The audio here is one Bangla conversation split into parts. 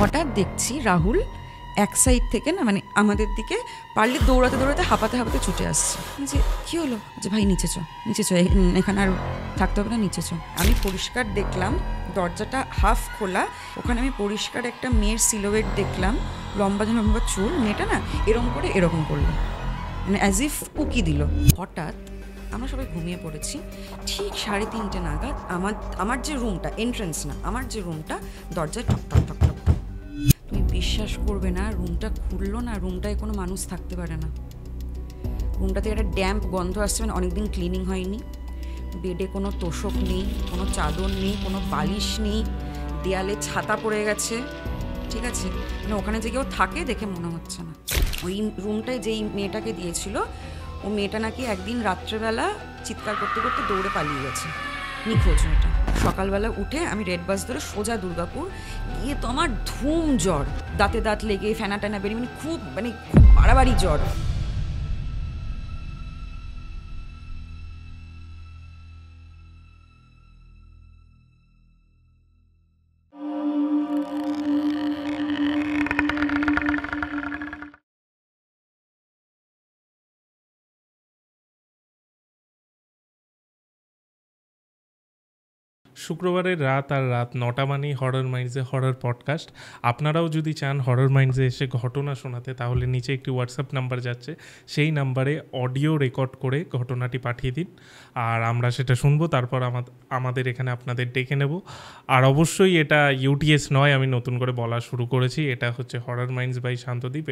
হঠাৎ দেখছি রাহুল এক সাইড থেকে না মানে আমাদের দিকে পারলে দৌড়াতে দৌড়াতে হাঁপাতে হাঁপাতে ছুটে আসছে। যে কী হলো? যে ভাই নিচে চ, এখানে আর থাকতে হবে না, নিচে চ। আমি পরিষ্কার দেখলাম দরজাটা হাফ খোলা, ওখানে আমি পরিষ্কার একটা মেয়ের সিলোয়েট দেখলাম, লম্বা লম্বা চুল। মেয়েটা না এরকম করলো, মানে অ্যাজ ইফ উকি দিল। হঠাৎ আমরা সবাই ঘুমিয়ে পড়েছি। ঠিক 3:30 নাগাদ আমার যে রুমটা, এন্ট্রেন্স না, আমার যে রুমটা, দরজায় টক টক টক টক। তুমি বিশ্বাস করবে না, রুমটা খুললো না, রুমটায় কোনো মানুষ থাকতে পারে না। রুমটা থেকে একটা ড্যাম্প গন্ধ আসছে, মানে অনেকদিন ক্লিনিং হয়নি। বেডে কোনো তোষক নেই, কোনো চাদর নেই, কোনো বালিশ নেই, দেয়ালে ছাতা পড়ে গেছে। ঠিক আছে, মানে ওখানে যে কেউ থাকে দেখে মনে হচ্ছে না। ওই রুমটায় যেই মেয়েটাকে দিয়েছিল, ও মেয়েটা নাকি একদিন রাত্রেবেলা চিৎকার করতে করতে দৌড়ে পালিয়ে গেছে, নিখোঁজ মেয়েটা। সকালবেলা উঠে আমি রেড বাস ধরে সোজা দুর্গাপুর গিয়ে তো আমার ধুম জ্বর, দাঁতে দাঁত লেগে ফেনা টেনা বেরিয়ে, মানে খুব বাড়াবাড়ি জ্বর। শুক্রবারের রাত আর রাত 9টা মানেই হরর মাইন্ডসে হরর পডকাস্ট। আপনারাও যদি চান হরর মাইন্ডসে এসে ঘটনা শোনাতে, তাহলে নিচে একটি হোয়াটসঅ্যাপ নাম্বার যাচ্ছে, সেই নাম্বারে অডিও রেকর্ড করে ঘটনাটি পাঠিয়ে দিন, আর আমরা সেটা শুনবো। তারপর আমাদের এখানে আপনাদের ডেকে নেব। আর অবশ্যই এটা ইউটিএস নয়, আমি নতুন করে বলা শুরু করেছি, এটা হচ্ছে হরর মাইন্ডস বাই শান্তদ্বীপ।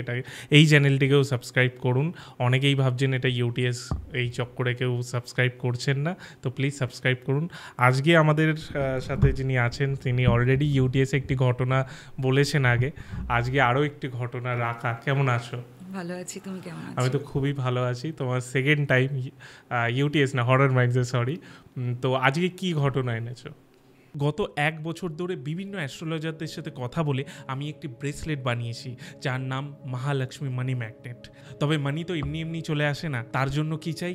এই চ্যানেলটিকেও সাবস্ক্রাইব করুন। অনেকেই ভাবছেন এটা ইউটিএস, এই চক্করে কেউ সাবস্ক্রাইব করছেন না, তো প্লিজ সাবস্ক্রাইব করুন। আজকে আমাদের সাথে যিনি আছেন তিনি অলরেডি ইউটিএস একটি ঘটনা বলেছেন আগে, আজকে আরও একটি ঘটনা রাখা। কেমন আছো? ভালো আছি, তুমি কেমন আছো? আমি তো খুবই ভালো আছি। তোমার সেকেন্ড টাইম ইউটিএস না, হরর মাইন্ডসে, সরি। তো আজকে কি ঘটনা এনেছো? গত 1 বছর ধরে বিভিন্ন অ্যাস্ট্রোলজারদের সাথে কথা বলে আমি একটি ব্রেসলেট বানিয়েছি, যার নাম মহালক্ষ্মী মানি ম্যাগনেট। তবে মানি তো এমনি এমনি চলে আসে না, তার জন্য কি চাই?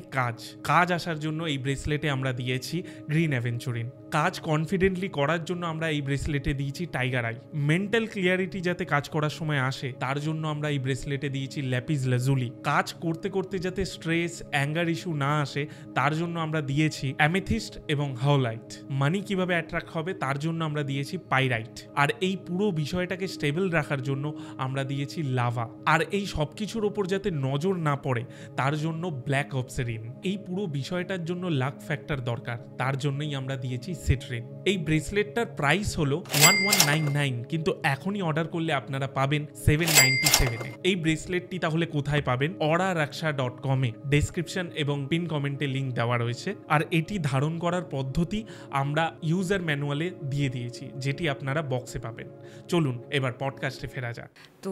কাজ আসার জন্য এই ব্রেসলেটে আমরা দিয়েছি গ্রিন অ্যাভেঞ্চুরিন। কাজ কনফিডেন্টলি করার জন্য আমরা এই ব্রেসলেটে দিয়েছি টাইগার আই। মেন্টাল ক্লিয়ারিটি যাতে কাজ করার সময় আসে, তার জন্য আমরা এই ব্রেসলেটে দিয়েছি ল্যাপিস লাজুলি। কাজ করতে করতে যাতে স্ট্রেস, অ্যাঙ্গার ইস্যু না আসে, তার জন্য আমরা দিয়েছি অ্যামেথিস্ট এবং হাওলাইট। মানি কিভাবে অ্যাট্রাক্ট হবে, তার জন্য আমরা দিয়েছি পাইরাইট। আর এই পুরো বিষয়টাকে স্টেবল রাখার জন্য আমরা দিয়েছি লাভা। আর এই সব কিছুর ওপর যাতে নজর না পড়ে, তার জন্য ব্ল্যাক অবসেরিন। এই পুরো বিষয়টার জন্য লাক ফ্যাক্টর দরকার, তার জন্যই আমরা দিয়েছি সিট্রিন। এই ব্রেসলেটটার প্রাইস হলো 1199, কিন্তু এখনই অর্ডার করলে আপনারা পাবেন 797-এ। এই ব্রেসলেটটি তাহলে কোথায় পাবেন? oraraksha.com-এ ডেসক্রিপশন এবং পিন কমেন্টে লিঙ্ক দেওয়া রয়েছে। আর এটি ধারণ করার পদ্ধতি আমরা ইউজার ম্যানুয়ালে দিয়ে দিয়েছি, যেটি আপনারা বক্সে পাবেন। চলুন এবার পডকাস্টে ফেরা যাক। তো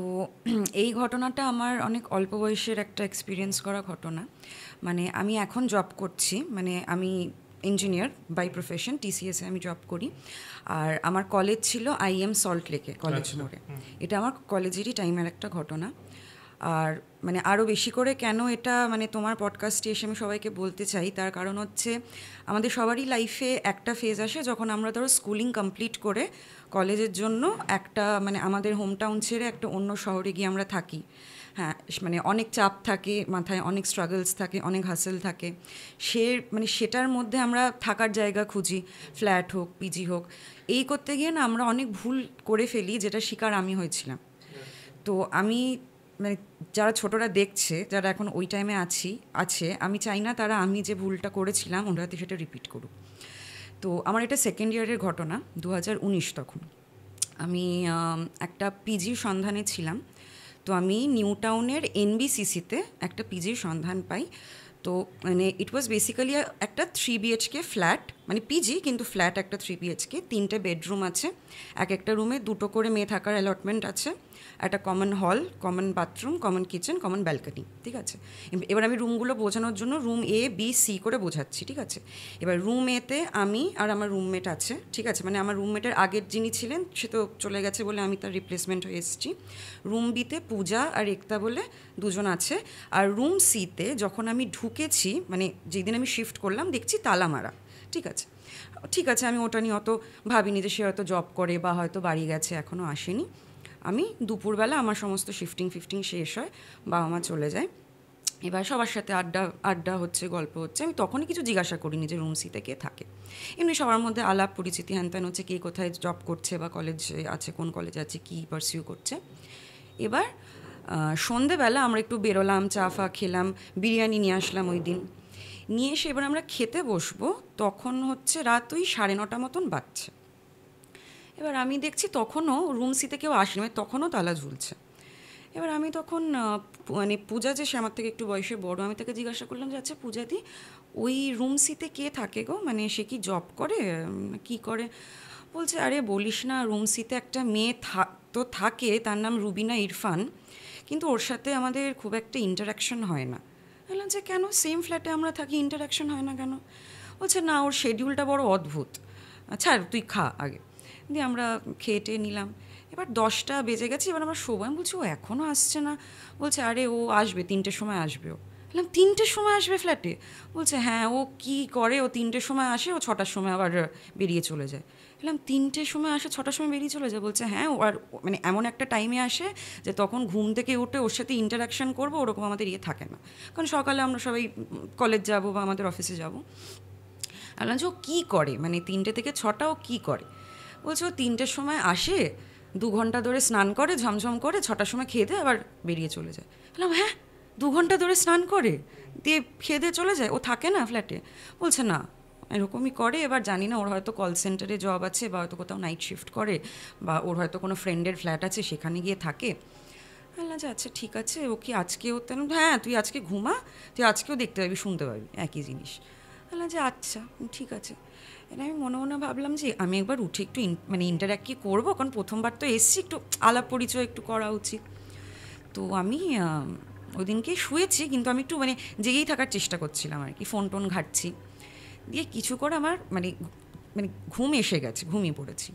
এই ঘটনাটা আমার অনেক অল্প বয়সের একটা এক্সপিরিয়েন্স করা ঘটনা। মানে আমি এখন জব করছি, মানে আমি ইঞ্জিনিয়ার বাই প্রফেশন, টিসিএসে আমি জব করি। আর আমার কলেজ ছিল IM সল্ট লেকে, কলেজ মোড়ে। এটা আমার কলেজেরই টাইমের একটা ঘটনা। আর মানে আরও বেশি করে কেন এটা মানে তোমার পডকাস্টে এসে আমি সবাইকে বলতে চাই, তার কারণ হচ্ছে আমাদের সবারই লাইফে একটা ফেজ আসে যখন আমরা ধরো স্কুলিং কমপ্লিট করে কলেজের জন্য একটা মানে আমাদের হোম টাউন ছেড়ে একটা অন্য শহরে গিয়ে আমরা থাকি। হ্যাঁ, মানে অনেক চাপ থাকে মাথায়, অনেক স্ট্রাগলস থাকে, অনেক হাসেল থাকে। মানে সেটার মধ্যে আমরা থাকার জায়গা খুঁজি, ফ্ল্যাট হোক, পিজি হোক। এই করতে গিয়ে না আমরা অনেক ভুল করে ফেলি, যেটা শিকার আমি হয়েছিলাম। তো আমি মানে যারা ছোটরা দেখছে, যারা এখন ওই টাইমে আছে, আমি চাই না তারা আমি যে ভুলটা করেছিলাম ওরা সেটা রিপিট করুক। তো আমার এটা সেকেন্ড ইয়ারের ঘটনা, 2019। তখন আমি একটা পিজির সন্ধানে ছিলাম। তো আমি নিউ টাউনের NBCC-তে একটা পিজির সন্ধান পাই। তো মানে ইট ওয়াজ বেসিক্যালি একটা 3 BHK ফ্ল্যাট, মানে পিজি কিন্তু ফ্ল্যাট একটা 3 BHK, 3টে বেডরুম আছে, একটা রুমে 2টো করে মেয়ে থাকার অ্যালটমেন্ট আছে, একটা কমন হল, common bathroom, common kitchen, common balcony. ঠিক আছে, এবার আমি রুমগুলো বোঝানোর জন্য রুম A, B, C করে বোঝাচ্ছি। ঠিক আছে, এবার রুম এতে আমি আর আমার রুমমেট আছে। ঠিক আছে, মানে আমার রুমমেটের আগের যিনি ছিলেন সে তো চলে গেছে বলে আমি তার রিপ্লেসমেন্ট হয়ে এসেছি। রুম বিতে পূজা আর একতা বলে দুজন আছে। আর রুম সিতে যখন আমি ঢুকেছি, মানে যেদিন আমি শিফট করলাম, দেখছি তালা মারা। ঠিক আছে, আমি ওটা নিয়ে অত ভাবিনি যে সে হয়তো জব করে বা হয়তো বাড়ি গেছে, এখনও আসেনি। আমি দুপুরবেলা আমার সমস্ত ফিফটিং শেষ হয়, বাবা মা চলে যায়। এবার সবার সাথে আড্ডা হচ্ছে, গল্প হচ্ছে। আমি তখনই কিছু জিজ্ঞাসা করিনি যে রুম সিতে কে থাকে। এমনি সবার মধ্যে আলাপ পরিচিতি হ্যান হচ্ছে, কে কোথায় জব করছে বা কলেজে আছে, কোন কলেজে আছে, কী পারসিউ করছে। এবার সন্ধেবেলা আমরা একটু বেরোলাম, চা ফা খেলাম, বিরিয়ানি নিয়ে আসলাম ওই দিন। নিয়ে এসে এবার আমরা খেতে বসবো, তখন হচ্ছে রাত ওই 9:30 মতন বাজছে। এবার আমি দেখছি তখনও রুম সিতে কেউ আসেনি, মানে তখনও তালা ঝুলছে। এবার আমি তখন মানে পূজা, যে সে আমার থেকে একটু বয়সে বড়, আমি তাকে জিজ্ঞাসা করলাম যে আচ্ছা পূজাদি, ওই রুম সিতে কে থাকে গো, মানে সে কি জব করে, কি করে? বলছে আরে বলিস না, রুম সিতে একটা মেয়ে তো থাকে, তার নাম রুবিনা ইরফান, কিন্তু ওর সাথে আমাদের খুব একটা ইন্টারাকশন হয় না। বললাম যে কেন, সেম ফ্ল্যাটে আমরা থাকি, ইন্টারাকশন হয় না কেন? বলছে না, ওর শিডিউলটা বড় অদ্ভুত। আচ্ছা তুই খা আগে। দিয়ে আমরা খেয়ে টেয়ে নিলাম। এবার 10টা বেজে গেছে, এবার আমরা শোবো। আমি বলছি ও এখনও আসছে না? বলছে আরে ও আসবে, 3টের সময় আসবে। ও বললাম 3টের সময় আসবে ফ্ল্যাটে? বলছে হ্যাঁ, ও কি করে, ও 3টের সময় আসে, ও 6টার সময় আবার বেরিয়ে চলে যায়। বললাম 3টের সময় আসে, 6টার সময় বেরিয়ে চলে যায়? বলছে হ্যাঁ, ও আর মানে এমন একটা টাইমে আসে যে তখন ঘুম থেকে উঠে ওর সাথে ইন্টারাকশন করবো, ওরকম আমাদের থাকে না। কারণ সকালে আমরা সবাই কলেজ যাবো বা আমাদের অফিসে যাবো। বললাম যে ও কী করে, মানে 3টে থেকে 6টা ও কী করে? বলছে ও 3টের সময় আসে, 2 ঘন্টা ধরে স্নান করে ঝমঝম করে, 6টার সময় খেয়ে দিয়ে আবার বেরিয়ে চলে যায়। বললাম হ্যাঁ, 2 ঘন্টা ধরে স্নান করে দিয়ে খেয়ে দিয়ে চলে যায়, ও থাকে না ফ্ল্যাটে? বলছে না, এরকমই করে। এবার জানি না, ওর হয়তো কল সেন্টারে জব আছে, বা হয়তো কোথাও নাইট শিফট করে, বা ওর হয়তো কোনো ফ্রেন্ডের ফ্ল্যাট আছে, সেখানে গিয়ে থাকে। বললাম যে আচ্ছা ঠিক আছে, ও কি আজকেও? হ্যাঁ তুই আজকে ঘুমা, তুই আজকেও দেখতে পাবি, শুনতে পাবি একই জিনিস। বললাম যে আচ্ছা ঠিক আছে। এটা আমি মনে মনে ভাবলাম যে আমি একবার উঠে একটু মানে ইন্টারঅ্যাক্ট কি করবো, কারণ প্রথমবার তো এসছি, একটু আলাপ পরিচয় একটু করা উচিত। তো আমি ওই দিনকে শুয়েছি, কিন্তু আমি একটু মানে জেগেই থাকার চেষ্টা করছিলাম আর কি, ফোন টোন ঘাটছি। দিয়ে কিছু করে আমার মানে মানে ঘুম এসে গেছে, ঘুমিয়ে পড়েছি।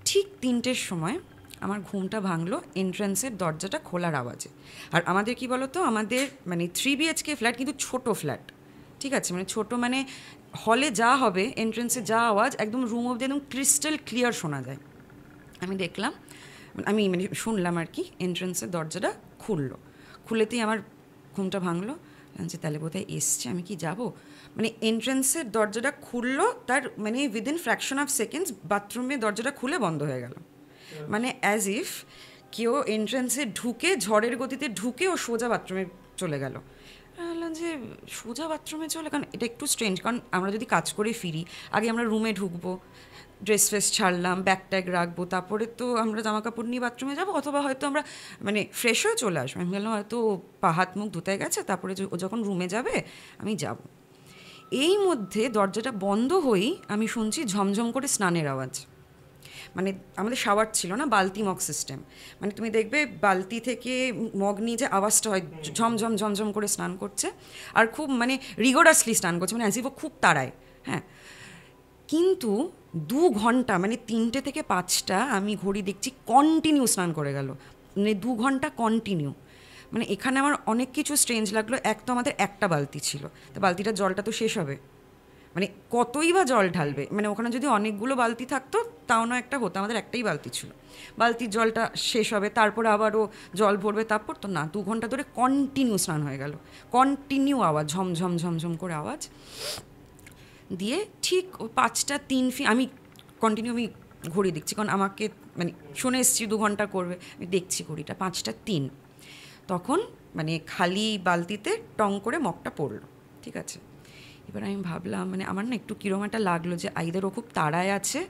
ঠিক 3টের সময় আমার ঘুমটা ভাঙলো এন্ট্রান্সের দরজাটা খোলার আওয়াজে। আর আমাদের কি বলতো, আমাদের মানে 3 BHK ফ্ল্যাট, কিন্তু ছোট ফ্ল্যাট, ঠিক আছে, মানে ছোট, মানে হলে যা হবে, এন্ট্রান্সে যা আওয়াজ, একদম রুম অবধি একদম ক্রিস্টাল ক্লিয়ার শোনা যায়। আমি দেখলাম, আমি মানে শুনলাম আর কি, এন্ট্রান্সের দরজাটা খুললো। খুলেতেই আমার ঘুমটা ভাঙলো। যে তাহলে বোধহয় এসছে, আমি কি যাব? মানে এন্ট্রান্সের দরজাটা খুললো, তার মানে উইদিন ফ্র্যাকশন অফ সেকেন্ডস বাথরুমের দরজাটা খুলে বন্ধ হয়ে গেল। মানে অ্যাজ ইফ কেউ এন্ট্রান্সে ঢুকে, ঝড়ের গতিতে ঢুকে ও সোজা বাথরুমে চলে গেল। বললাম যে সোজা বাথরুমে চলে, কারণ এটা একটু স্ট্রেঞ্জ, কারণ আমরা যদি কাজ করে ফিরি, আগে আমরা রুমে ঢুকবো, ড্রেস ফ্রেস ছাড়লাম, ব্যাগ ট্যাগ রাখবো, তারপরে তো আমরা জামা কাপড় নিয়ে বাথরুমে যাবো, অথবা হয়তো আমরা মানে ফ্রেশ হয়ে চলে আসবো। আমি বললাম হয়তো পা হাত মুখ ধুতে গেছে, তারপরে ও যখন রুমে যাবে আমি যাব। এই মধ্যে দরজাটা বন্ধ হয়েই আমি শুনছি ঝমঝম করে স্নানের আওয়াজ। মানে আমাদের শাওয়ার ছিল না, বালতি মগ সিস্টেম। মানে তুমি দেখবে বালতি থেকে মগ নিয়ে যে আওয়াজটা হয়, ঝমঝম ঝমঝম করে স্নান করছে, আর খুব মানে রিগোরাসলি স্নান করছে, মানে অ্যাজ ইফ ও খুব তাড়ায়। হ্যাঁ, কিন্তু 2 ঘন্টা, মানে 3টে থেকে 5টা আমি ঘড়ি দেখছি, কন্টিনিউ স্নান করে গেল, মানে 2 ঘন্টা কন্টিনিউ। মানে এখানে আমার অনেক কিছু স্ট্রেঞ্জ লাগলো। এক তো আমাদের একটা বালতি ছিল, তো বালতিটার জলটা তো শেষ হবে, মানে কতই বা জল ঢালবে, মানে ওখানে যদি অনেকগুলো বালতি থাকতো তাও না একটা হতো, আমাদের একটাই বালতি ছিল, বালতির জলটা শেষ হবে, তারপরে আবারও জল ভরবে, তারপর তো না, 2 ঘন্টা ধরে কন্টিনিউ স্নান হয়ে গেল, কন্টিনিউ আওয়াজ, ঝমঝম ঝমঝম করে আওয়াজ দিয়ে। ঠিক 5টা 3 আমি কন্টিনিউ আমি ঘড়ি দেখছি, কারণ আমাকে মানে শুনে এসেছি 2 ঘন্টা করবে, আমি দেখছি ঘড়িটা 5টা 3। তখন মানে খালি বালতিতে টং করে মগটা পড়লো, ঠিক আছে। এবার আমি ভাবলাম, মানে আমার না একটু কীরকম একটা লাগলো যে আইদার ও খুব তাড়ায় আছে,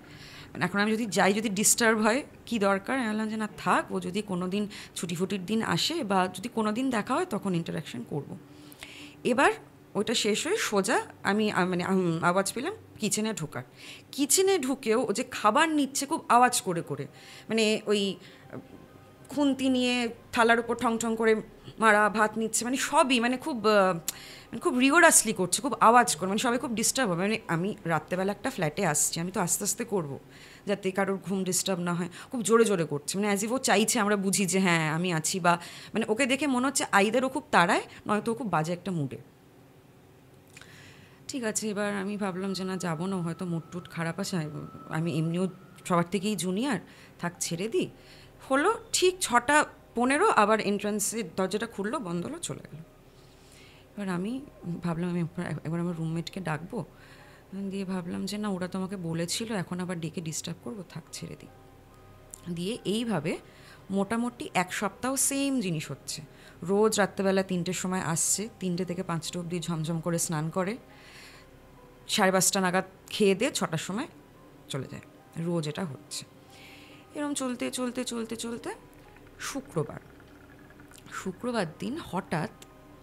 মানে এখন আমি যদি যাই, যদি ডিস্টার্ব হয়, কি দরকার। আমি বললাম যে না থাক, ও যদি কোনো দিন ছুটি ফুটির দিন আসে, বা যদি কোনো দিন দেখা হয়, তখন ইন্টারাকশন করব। এবার ওইটা শেষ হয়ে সোজা আমি মানে আওয়াজ পেলাম কিচেনে ঢোকার। কিচেনে ঢুকেও ও যে খাবার নিচ্ছে খুব আওয়াজ করে করে, মানে ওই খুন্তি নিয়ে থালার উপর ঠং ঠং করে মারা, ভাত নিচ্ছে, মানে সবই মানে খুব মানে খুব রিগোরাসলি করছে, খুব আওয়াজ করে, মানে সবাই খুব ডিস্টার্ব হবে। মানে আমি রাত্রেবেলা একটা ফ্ল্যাটে আসছি, আমি তো আস্তে আস্তে করবো যাতে কারোর ঘুম ডিস্টার্ব না হয়, খুব জোরে জোরে করছে, মানে অ্যাজ ইফ ও চাইছে আমরা বুঝি যে হ্যাঁ আমি আছি, বা মানে ওকে দেখে মনে হচ্ছে আইদার ও খুব তাড়ায়, নয়তো ও খুব বাজে একটা মুডে। ঠিক আছে, এবার আমি ভাবলাম যে না যাবো না, হয়তো মুড টুট খারাপ আছে, আমি এমনিও সবার থেকেই জুনিয়র, থাক ছেড়ে দিই। হলো ঠিক 6:15 আবার এন্ট্রান্সের দরজাটা খুললো, বন্ধ হলো, চলে গেল। এবার আমি ভাবলাম আমি এবার আমার রুমমেটকে ডাকবো, দিয়ে ভাবলাম যে না, ওরা তো আমাকে বলেছিল, এখন আবার ডেকে ডিস্টার্ব করবো, থাক ছেড়ে দিই। দিয়ে এইভাবে মোটামুটি 1 সপ্তাহ সেম জিনিস হচ্ছে। রোজ রাত্রেবেলা 3টের সময় আসছে, 3টে থেকে 5টা অবধি ঝমঝম করে স্নান করে, 5:30 নাগাদ খেয়ে দিয়ে 6টার সময় চলে যায়। রোজ এটা হচ্ছে। এরকম চলতে চলতে চলতে চলতে শুক্রবার দিন হঠাৎ